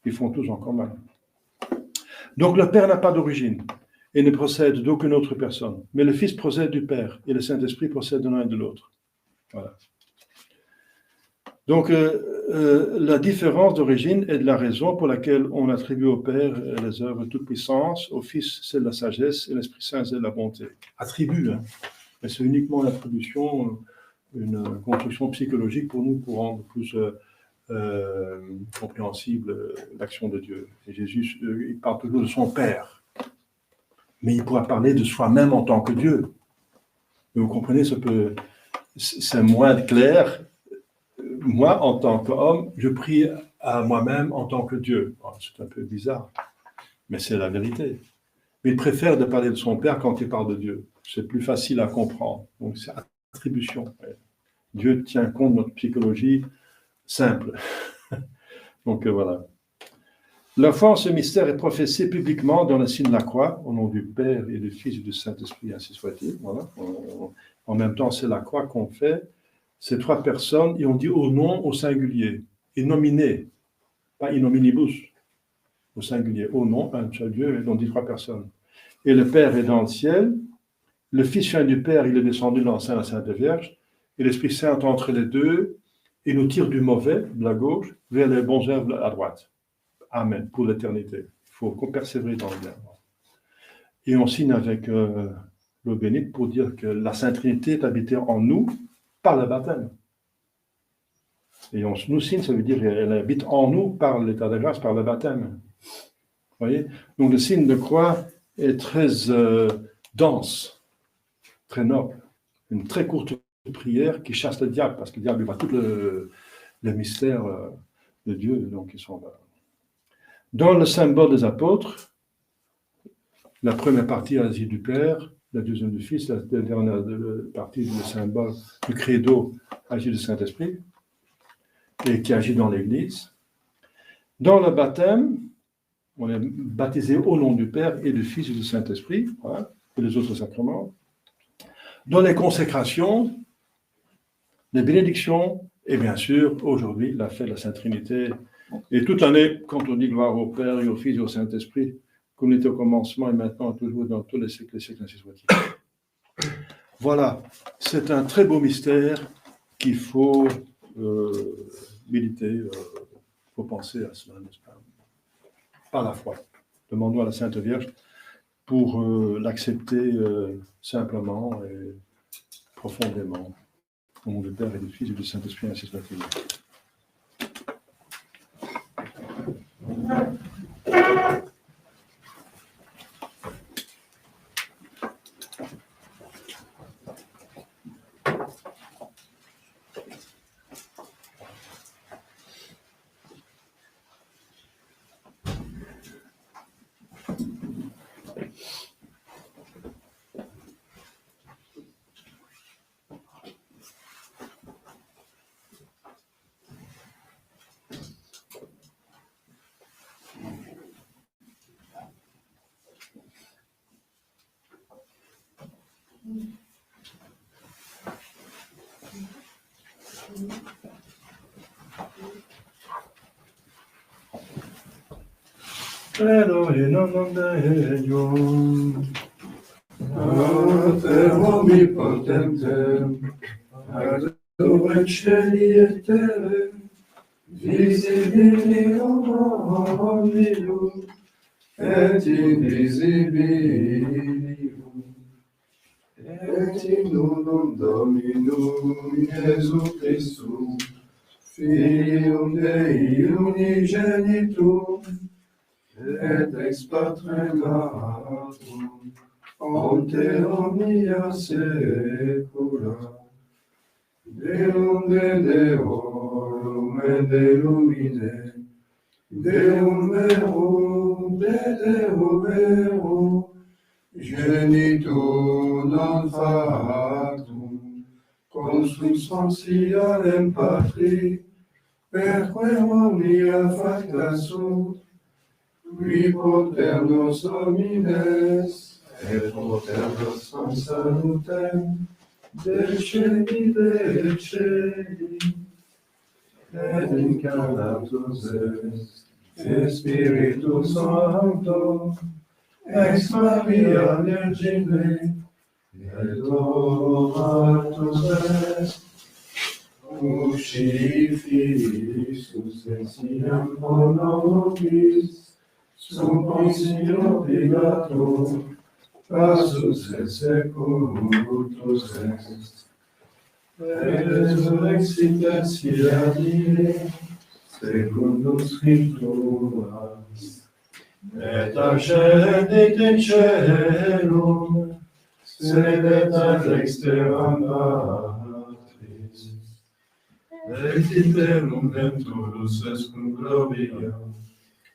ils font tous en commun. Donc le Père n'a pas d'origine et ne procède d'aucune autre personne, mais le Fils procède du Père et le Saint-Esprit procède de l'un et de l'autre. Voilà. Donc la différence d'origine est de la raison pour laquelle on attribue au Père les œuvres de toute puissance, au Fils c'est de la sagesse et l'Esprit Saint c'est de la bonté. Attribue, hein. Mais c'est uniquement l'attribution, une construction psychologique pour nous, pour rendre plus compréhensible l'action de Dieu. Et Jésus, il parle toujours de son Père, mais il pourra parler de soi-même en tant que Dieu. Et vous comprenez, c'est moins clair. Moi, en tant qu'homme, je prie à moi-même en tant que Dieu. Bon, c'est un peu bizarre, mais c'est la vérité. Mais il préfère de parler de son Père quand il parle de Dieu. C'est plus facile à comprendre. Donc, c'est attribution. Dieu tient compte de notre psychologie simple. Donc, voilà. La foi en ce mystère est professée publiquement dans le signe de la croix, au nom du Père et du Fils et du Saint-Esprit, ainsi soit-il. Voilà. En même temps, c'est la croix qu'on fait. Ces trois personnes, et on dit au nom au singulier, et nominé, pas in hominibus, au singulier, au nom, un seul Dieu, et on dit trois personnes. Et le Père est dans le ciel, le Fils vient du Père, il est descendu dans le sein de la Sainte Vierge, et l'Esprit Saint est entre les deux, et nous tire du mauvais, de la gauche, vers les bons œuvres à droite. Amen, pour l'éternité. Il faut persévérer dans le bien. Et on signe avec l'eau bénite pour dire que la Sainte Trinité est habitée en nous par le baptême. Et on nous signe, ça veut dire qu'elle habite en nous par l'état de grâce, par le baptême. Vous voyez? Donc le signe de croix est très dense, très noble. Une très courte prière qui chasse le diable, parce que le diable voit tout le mystère de Dieu, donc ils sont là. Dans le symbole des apôtres, la première partie agit du Père, la deuxième du Fils, la dernière partie du symbole du credo agit du Saint-Esprit, et qui agit dans l'Église. Dans le baptême, on est baptisé au nom du Père et du Fils et du Saint-Esprit, voilà, et les autres sacrements. Dans les consécrations, les bénédictions, et bien sûr, aujourd'hui, la fête de la Sainte Trinité. Et toute l'année, quand on dit gloire au Père et au Fils et au Saint-Esprit, comme il était au commencement et maintenant toujours dans tous les siècles, ainsi soit-il. Voilà, c'est un très beau mystère qu'il faut méditer, il faut penser à cela, n'est-ce pas? Par la foi. Demandons à la Sainte Vierge pour l'accepter simplement et profondément. Au nom du Père et du Fils et du Saint-Esprit, ainsi soit-il. Elohim Deum. Pater omnipotentem, ad celi et terre, visibili omnium, et invisibilium, et in unum Dominum Iesu Christum, Filium Dei unigenitum, et ex Patrem natum, ante omnia saecula, Deum de Deorum et Deum ide, Deum verum de Deum verum, genitum non factum, consubstantialem Patri, perque omnia facta sunt, qui poternos homines, et poternos non salutem, decedi, et incarnatus est, Spiritus Sancto, ex Maria Virgine, et oratus est, usci Filius et siam honobis, sum Pontio Pilato, passus et seculutus est, et resurrexit tertia die, secundum Scripturas, et ascendit in caelum, sedet ad dexteram Patris, et iterum venturus est cum gloria,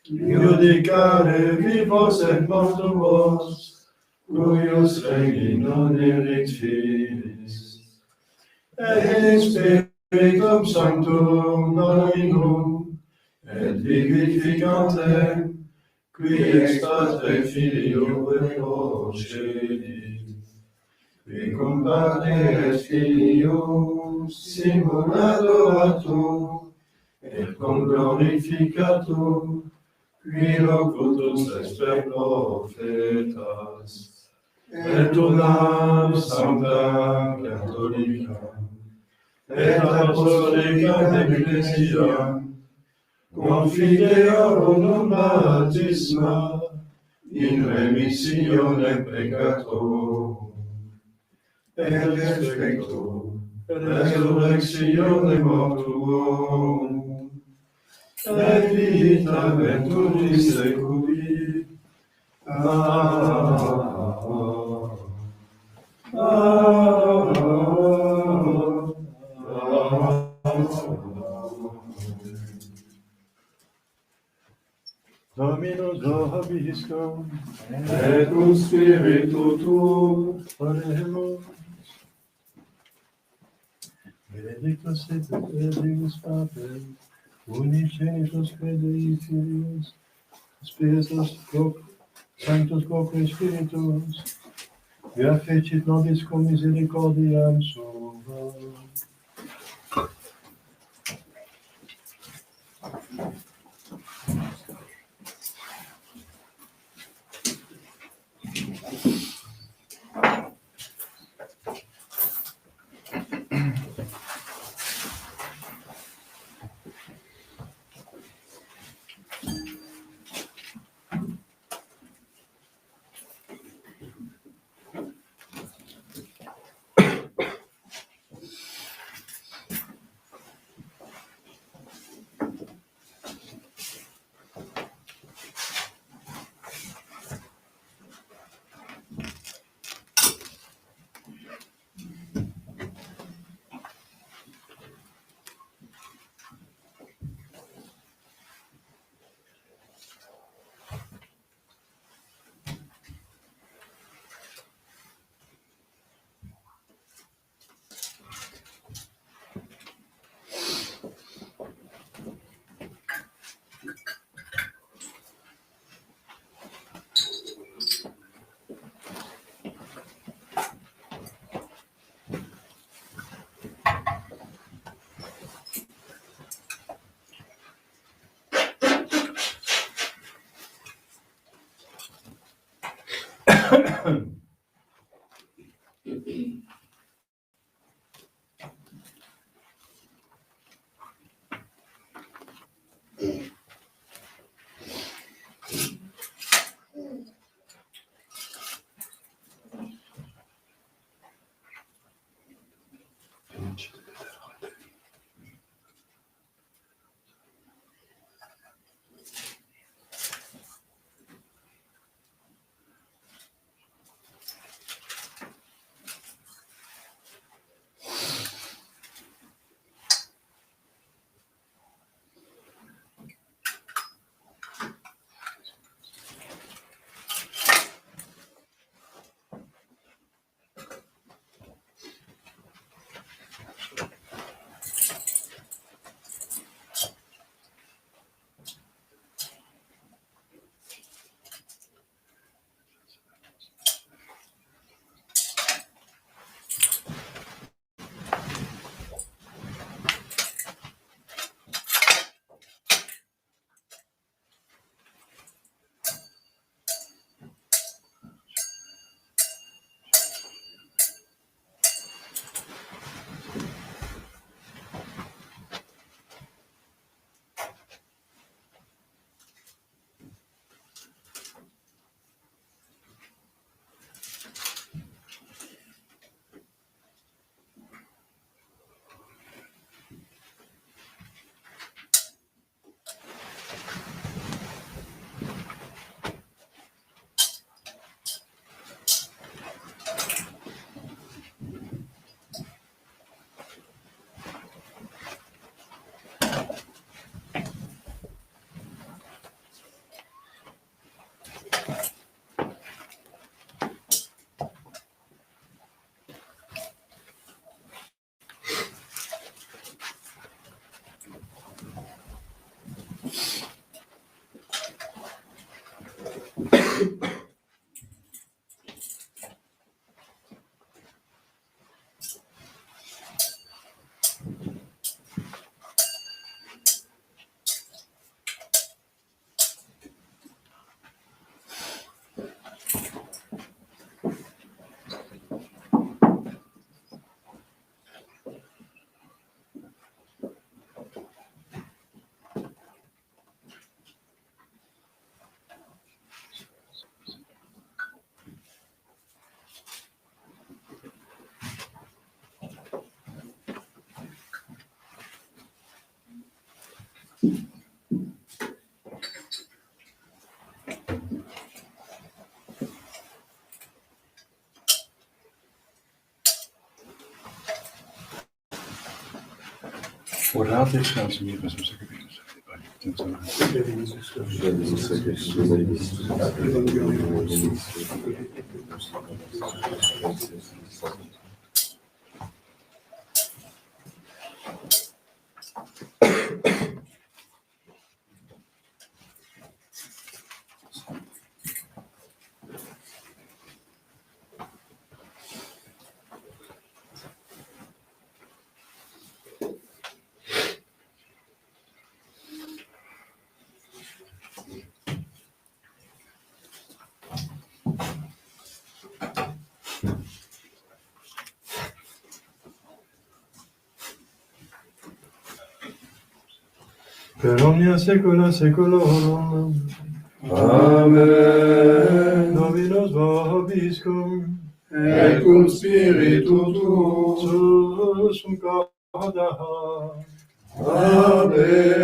judicare vivos et mortuos, cuius regni non erit Filis, et in Spiritum Sanctum Dominum, et vivificantem, qui ex Patre Filio procedit, qui cum Patre et Filio simul adoratur, et cum glorificatur, qui locutus est per prophetas, et unam sancta catholica, et apostolicam ecclesiam, confidearum baptisma, in remissione peccatorum, et respecto resurrectione mortuorum, et vita venturi seculi. Dominus vobiscum, Et cum spiritu tuo, oremus. Benedictus et Deus Pater, unigenitus Dei Filius, Spiritus Sanctus Quoque Spiritus, via fecit nobis cum misericordiam sua. Orat is gaan ze niet, maar ze zeggen dat Per omnia saecula saeculorum. Amen. Dominus vobiscum. Et cum spiritu tuo. Susum corda. Habemus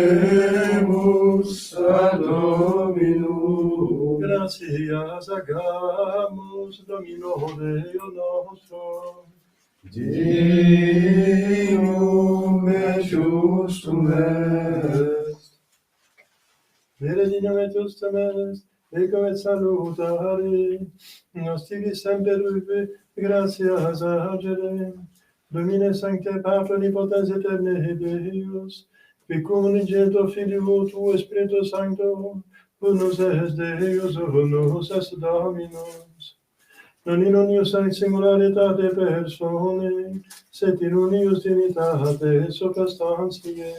ad Dominum. Gratias agamus Domino Deo nostro. Dignum et justum est. Veredinum et justum est, ecum et salutare, nos tibi semper ubi, gratias agere, Domine sancte Patri omnipotens aeterne Deus, qui cum unigento Filio tuo Spiritus Sancto, unus est Deus, unus est Dominus, non in unius et singularitate personae, sed in unius dignitate substantiae,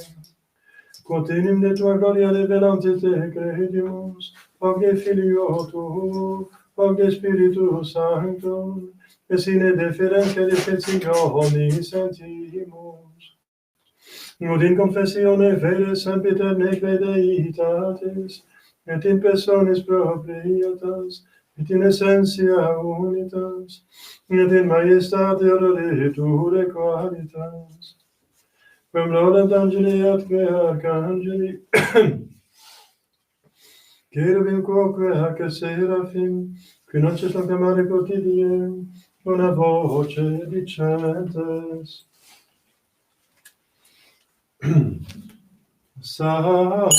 quod enim de tua gloria revelantis te credimus, hoc de Filio tuo, hoc de Spiritus Sancto, et sine deferentia defensione sentimus. Ut in confessione fide sempiterne crederitatis, et in personis proprietas, et in essentia unitas, et in majestate orditure qualitas. Quem laudant angeli et arcangeli, cherubim quoque ac seraphim, qui noctes conclamare quotidiem, una voce dicentes. Sanctus,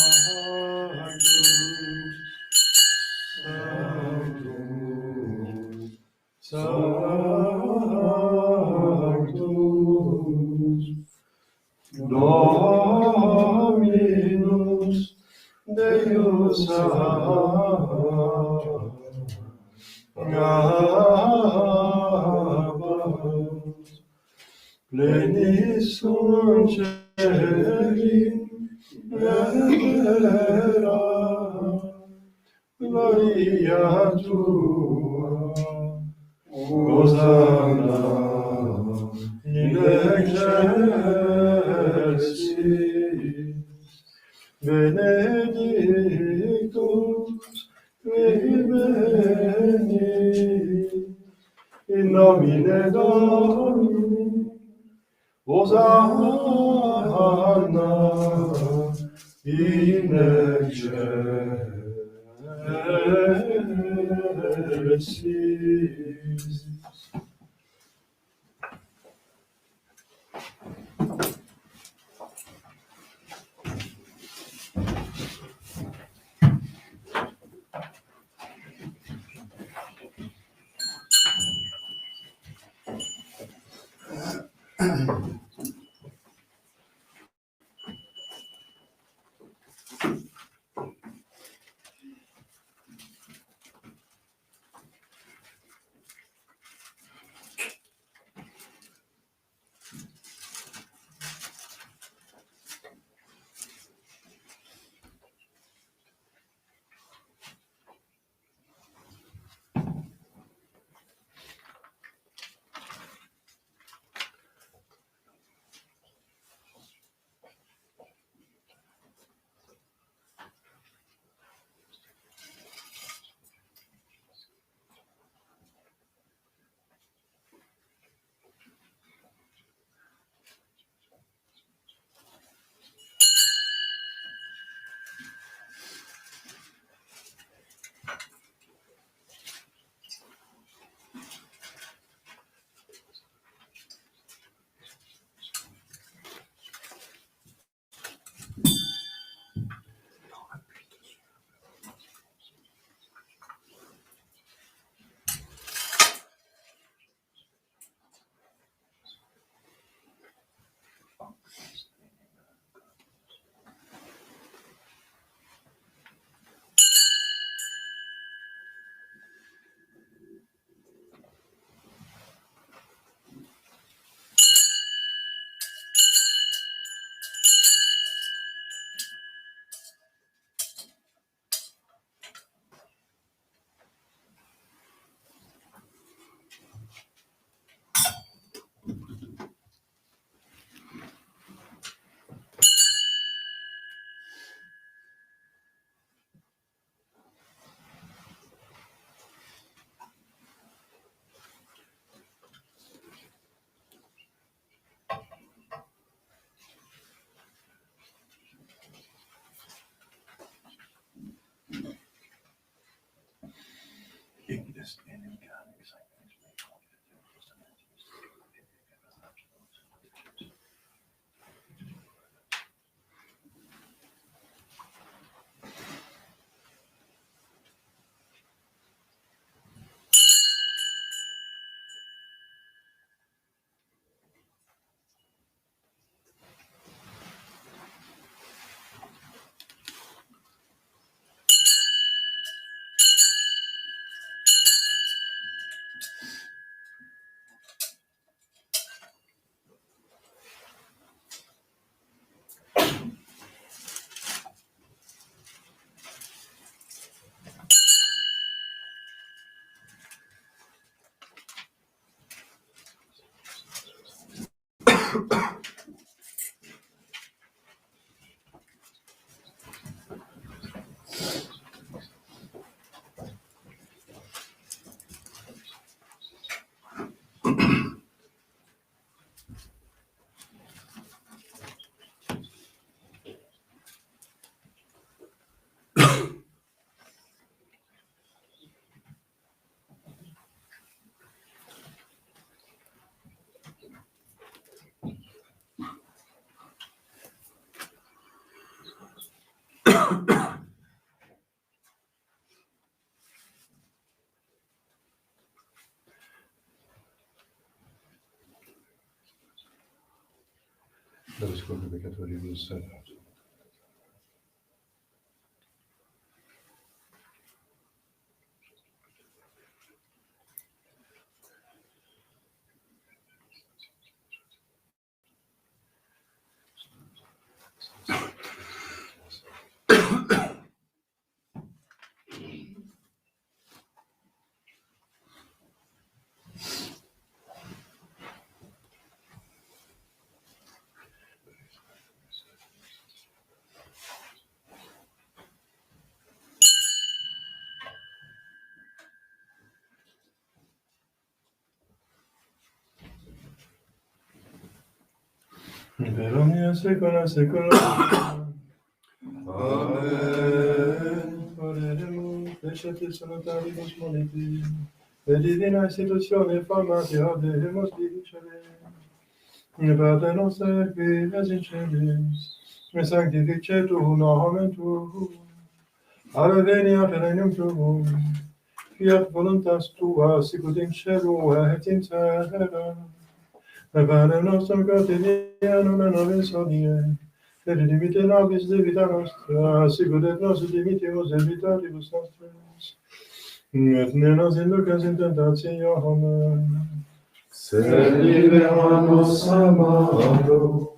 Sanctus, Dominus Deus Sabaoth, plenis sunt celi et terra, gloria tua, Hosanna in excelsis, benedictus qui venit in nomine Domini, Hosanna in excelsis. Let us go to the Catholic Center. Per omnia secula secula. Amen. Oremus, lecete salutaris moniti, e divina istitutione formati habemus dicere. Pater noster, qui es in celis, sanctificetur nomen tuum, adveniat regnum tuum, fiat voluntas tua, sicut in cielo et in terra. Panem nostrum quotidianum nobis hodie, et dimitte nobis debita nostra, sicut et nos dimittimus debitoribus nostris. Et ne nos inducas in tentationem, Sed libera-nos a malo.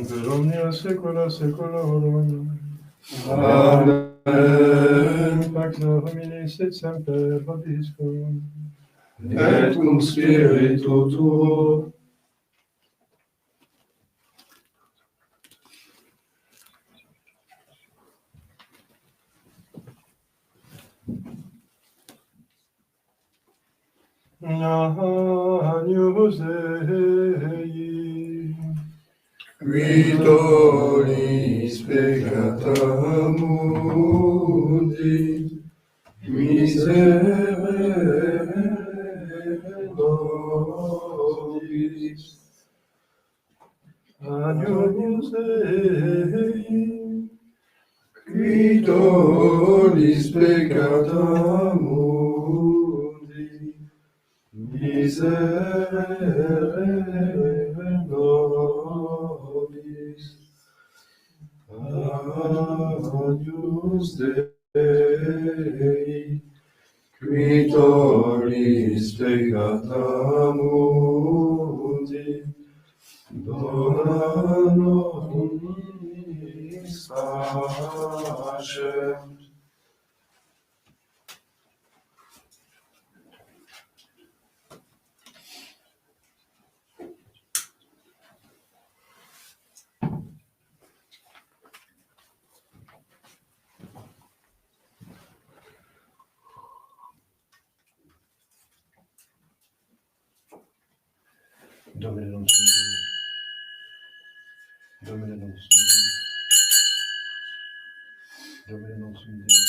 per omnia secula seculorum. Amen. Pax Domini sit semper vobiscum. Et cum spiritu tuo. Agnus Dei, Qui tollis peccata mundi, miserere nobis. Agnus Dei, Qui tollis peccata mundi, miserere nobis. Agnus Dei, qui tollis peccata mundi, dona nobis pacem. Domine non sum Dei. Domine non sum Dei. Domine non sum Dei.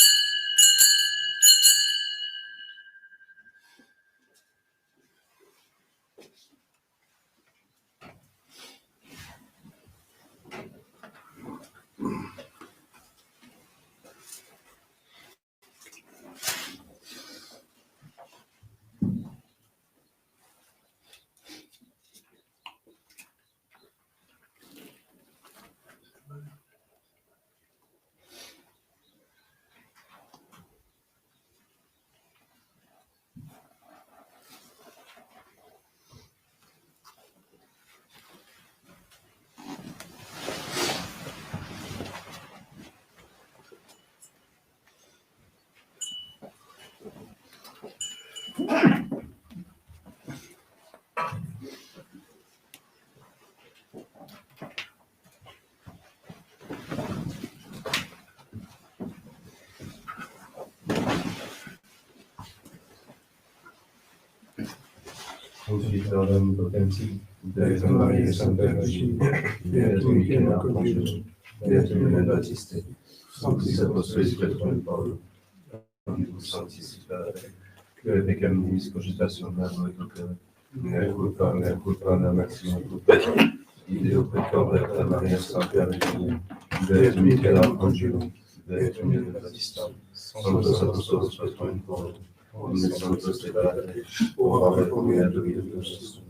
Confideram potentii, Beata Maria, Santa Virgine, Beatum Michele Arcangelo, Beatum Ioan Baptiste, Sanctis Apostolis Petrum Paulum, Omnibus Sanctis Spirate, que peccavimus cogitationem et opere, mea culpa, la maxima culpa, Ideo peccator Beata Maria, Santa Virgine, Beatum Michele Arcangelo, Beatum Ioan Baptiste, Sanctos Apostolos Petrum Paulum, omnes sanctos te Patre, ora pro mea Domini Nostrum.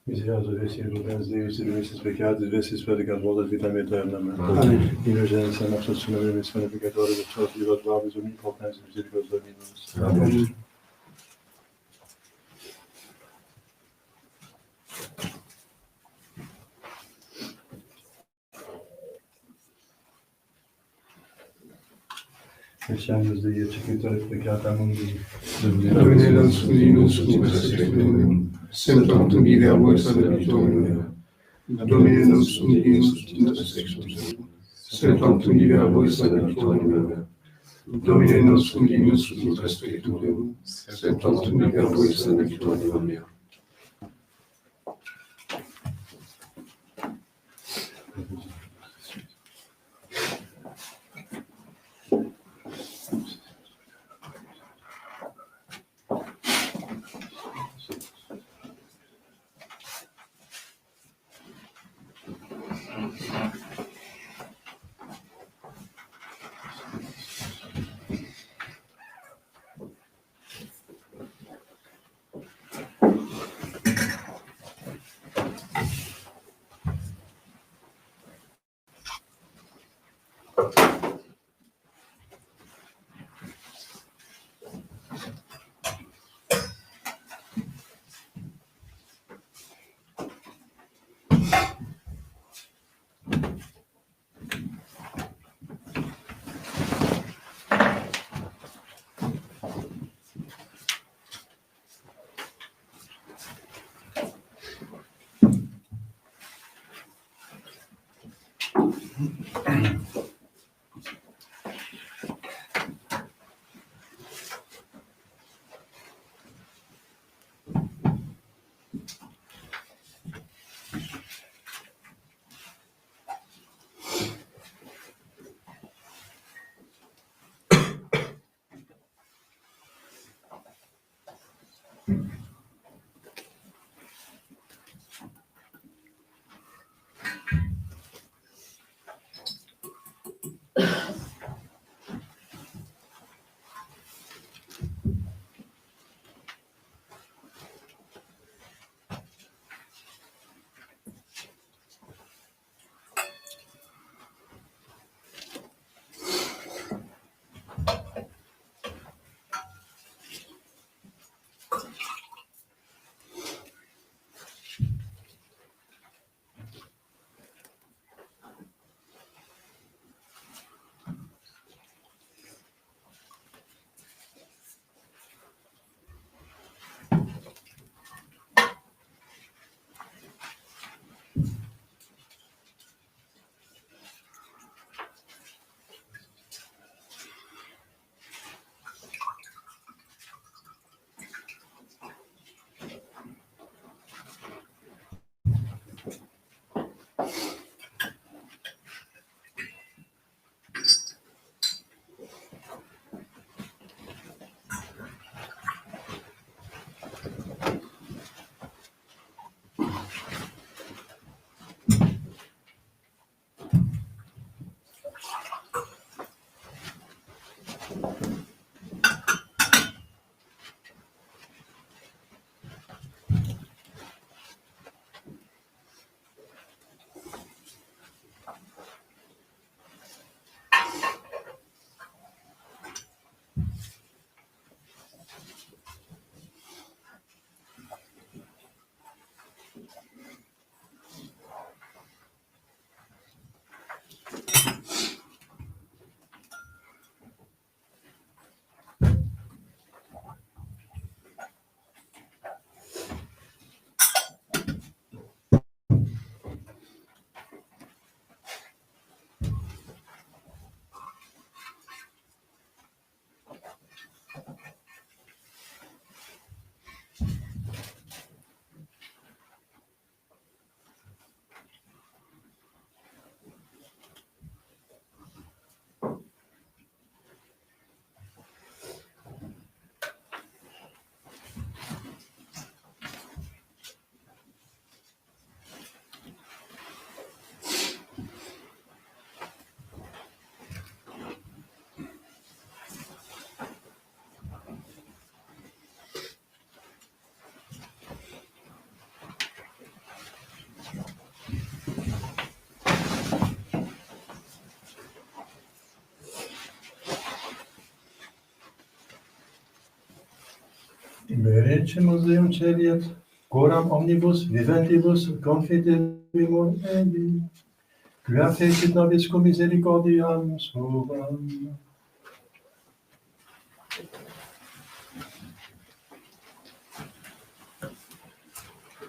Misericors Dei, Lubens Deus, illumissis peccatis, vestis perdicant votos vitam aeternam. Amen. Indulgens in absorption of remis peccatori, et tos vivos vabis omnipotens misericors Dominus. Amen. Eccemus Dei, executor peccata mundi. Domine nos unimus cum seculum, sanctum vivere voix salvationem mea. Domine nos unimus cum seculum, sanctum vivere voix salvationem mea. Domine nos unimus cum seculum, sanctum vivere voix salvationem mea. Eccemus Deum celiet, coram omnibus viventibus confiterimur ei, quia fecit nobis cum misericordiam suam.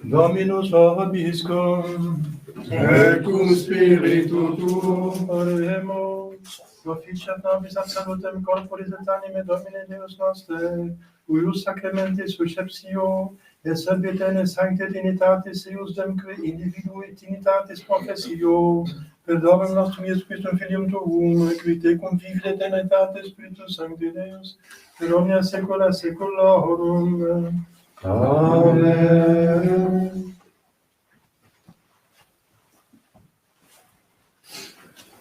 Dominus vobiscum, et cum spiritu tuum, oremus, proficiat nobis ad salutem corporis et anime Domine Deus noster, cuius sacramentis susceptio, et sempiterne sancte dignitatis eius demque individui dignitatis confessio, per domum nostrum Iesum Christum Filium tuum, qui tecum vivit aeternitate Spiritus Sancti Deus, per omnia saecula saeculorum. Amen.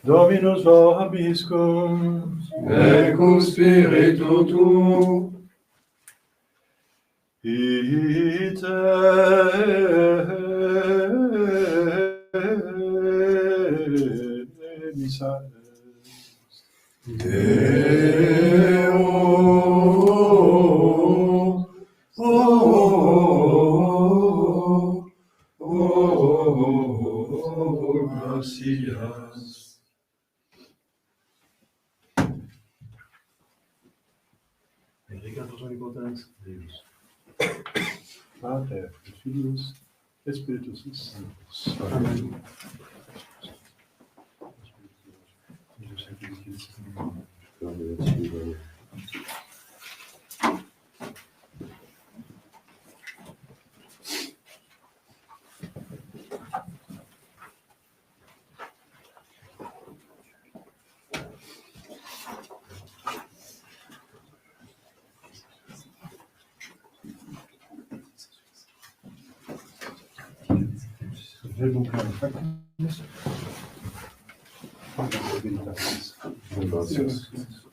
Dominus vobiscum, Et cum spiritu tuum, ite missa Deo, gracias. Benedicatus omnipotens Deus, Pater et Filius et Spiritus Sanctus. Amen.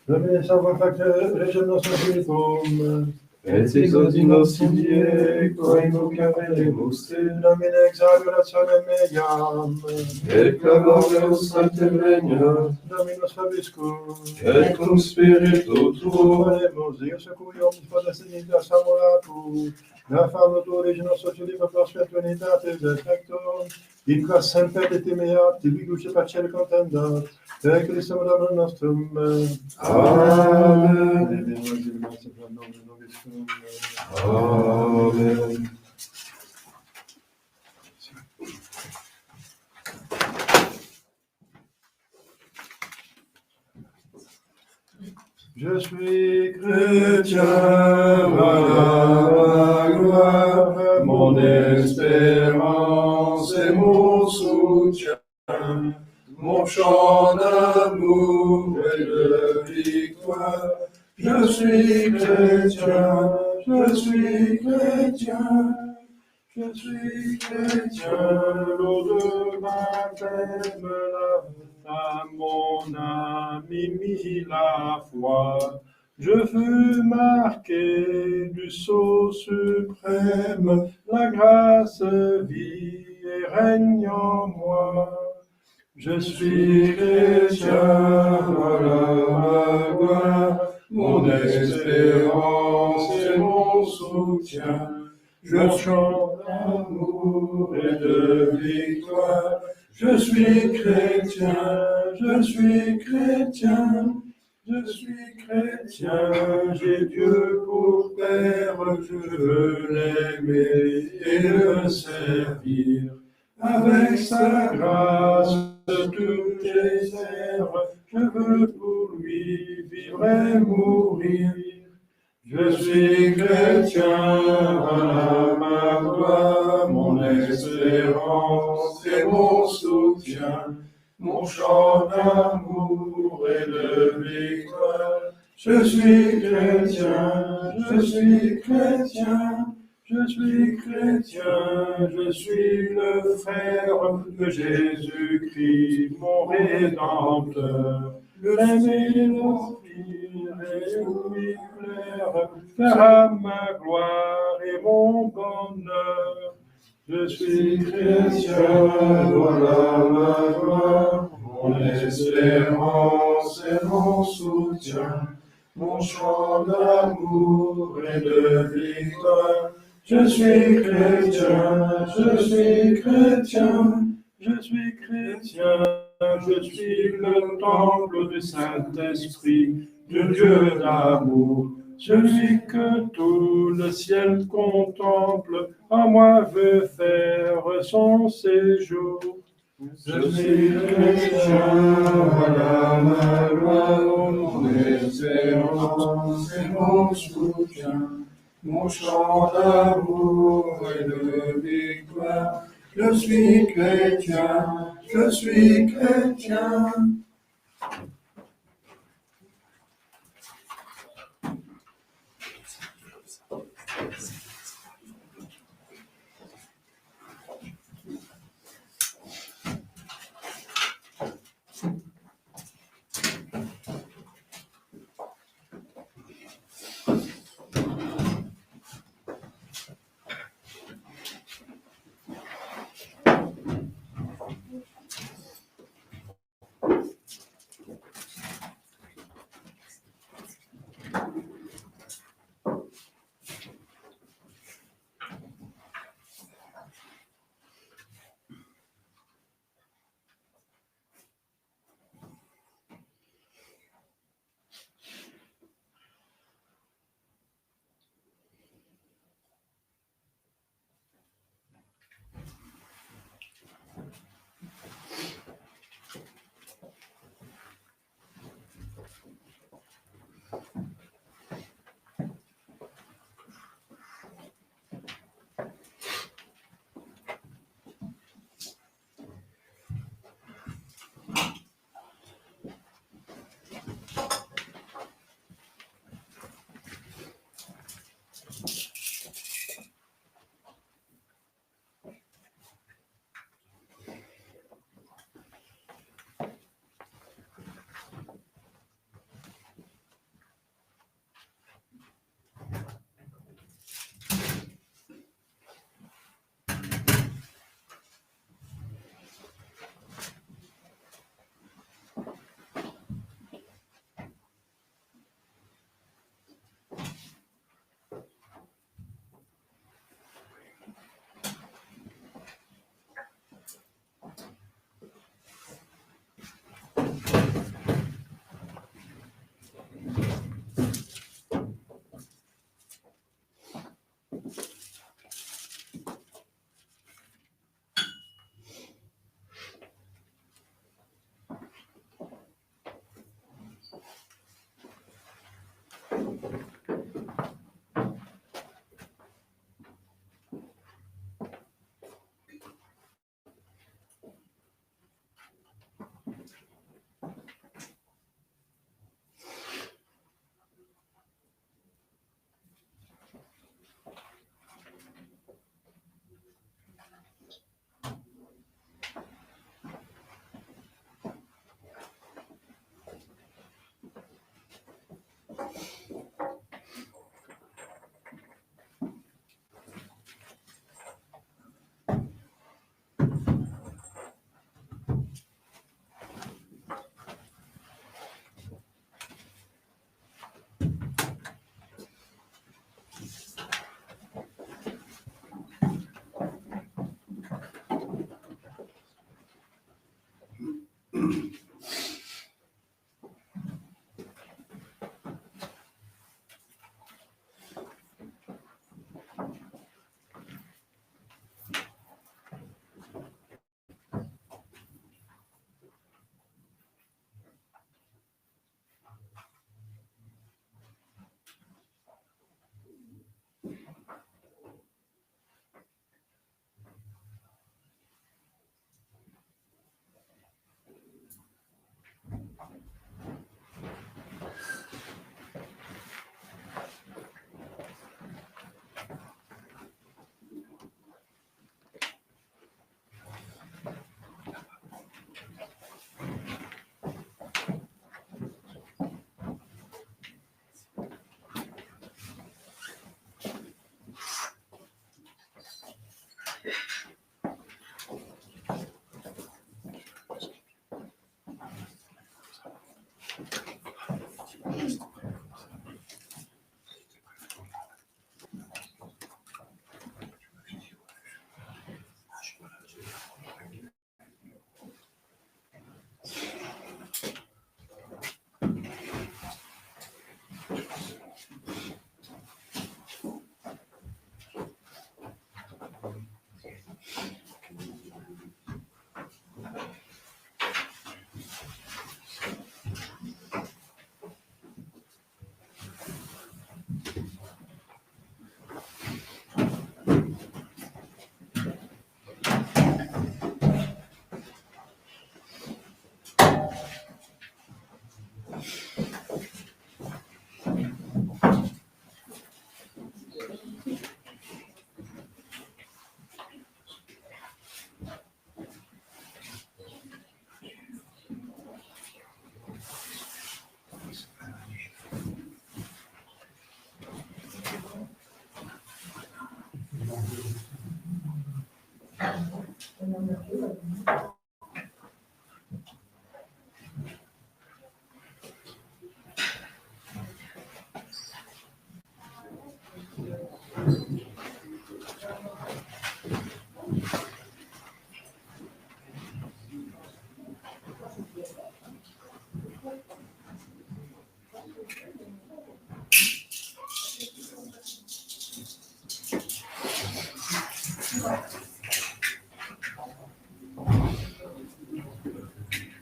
Domine salva facere regem nostrum spiritum, Et exaudi nos die, qua invocavemus te, Domine exaudi orationem meiam, et clamoremos sanctem regnat, Dominus vobiscum, et cum spiritu tuum, oremus Deus cuium potestas dignitas amoratu, la fama tu origine sociali per prosperitate et defectum, in qua semper et meat, tibi luce pacere contendat, per Christum Domum nostrum. Amen. Amen. Je suis Chrétien, ma gloire, mon espérance et mon soutien, mon chant d'amour et de victoire. Je suis chrétien, je suis chrétien, je suis chrétien. l'eau de baptême, à mon âme mis la foi. Je fus marqué du sceau suprême, la grâce vit et règne en moi. Je suis chrétien, voilà ma gloire, mon espérance et mon soutien. Je chante d'amour et de victoire. Je suis chrétien, je suis chrétien, je suis chrétien. J'ai Dieu pour Père, je veux l'aimer et le servir. Avec sa grâce, toutes les heures, je veux pour lui vivre et mourir. Je suis chrétien, voilà ma gloire, mon espérance et mon soutien, mon chant d'amour et de victoire. Je suis chrétien, je suis chrétien, je suis chrétien, je suis le frère de Jésus-Christ, mon Rédempteur. L'aimer, l'offrir et lui plaire, faire à ma gloire et mon bonheur. Je suis chrétien, voilà ma gloire, mon espérance et mon soutien, mon chant d'amour et de victoire. Je suis chrétien, je suis chrétien, je suis chrétien, je suis le temple du Saint-Esprit, de Dieu d'amour. Celui que tout le ciel contemple, à moi veut faire son séjour. Je suis chrétien, voilà ma loi, mon espérance et mon soutien, mon chant d'amour et de victoire. Je suis chrétien, je suis chrétien.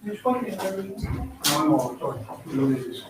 Je crois qu'il y a non, non, attends, je vais le laisser.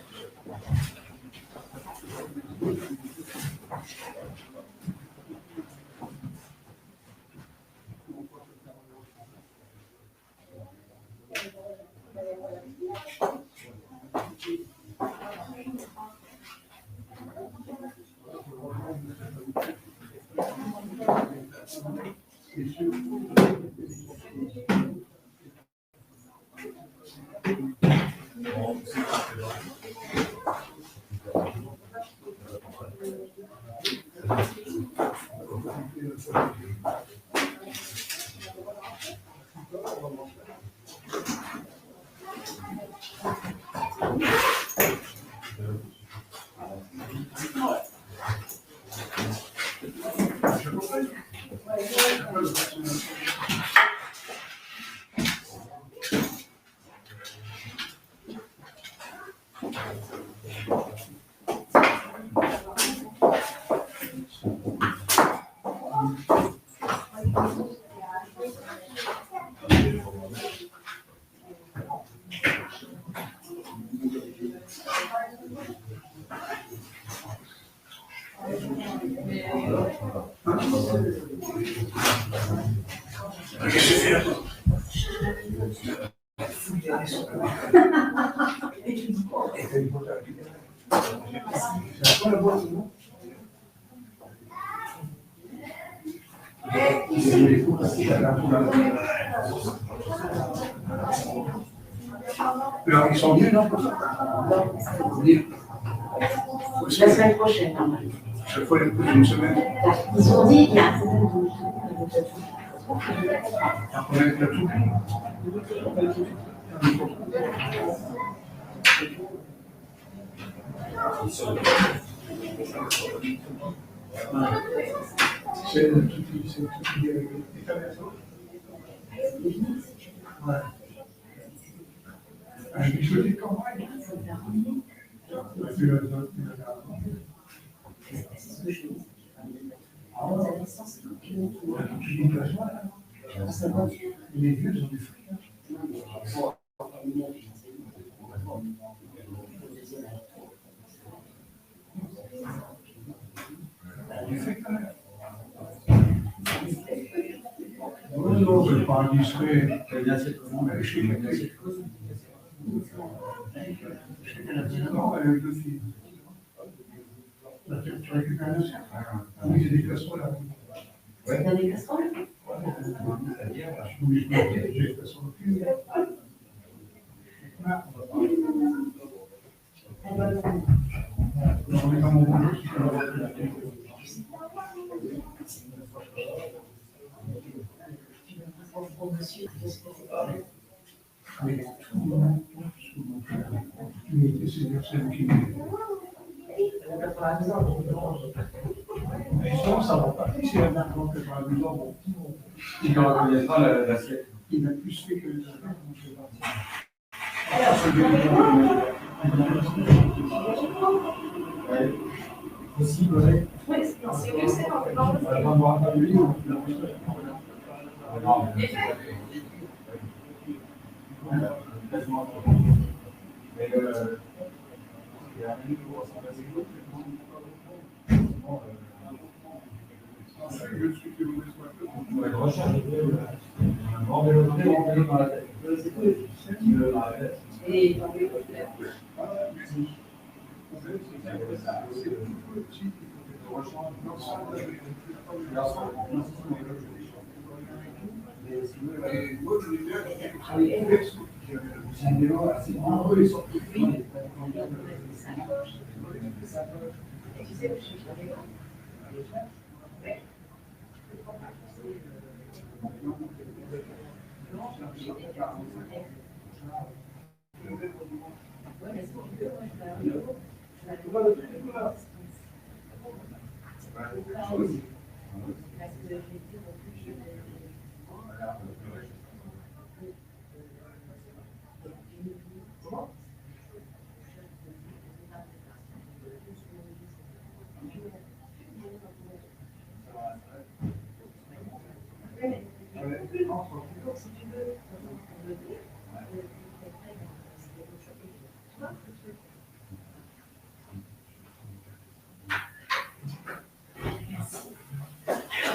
Alors, ils sont venus, non? La semaine prochaine, normalement. Chaque fois, une semaine. Ils ont dit qu'il y a un certain nombre. On a été tout. C'est tout ouais. Je dis quand même. Les vieux ont des friands. Du fait quand même. Non, c'est pas indiscret. Mais chez les non, avec deux filles. Tu récupères le sien. Oui, il y a des casseroles là. Il y a des casseroles? Oui, j'ai des casseroles. On est dans mon boulot, qui peut avoir de la télé. Oui, c'est le qui mais sinon, ça va pas. C'est un argent que par exemple, il ne reconnaîtra l'assiette. Il a plus fait que les affaires dont je fais partie. Possible, oui. Oui, c'est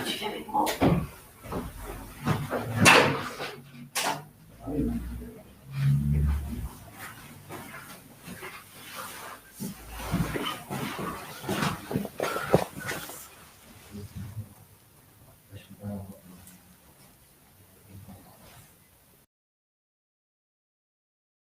Tu fais avec moi.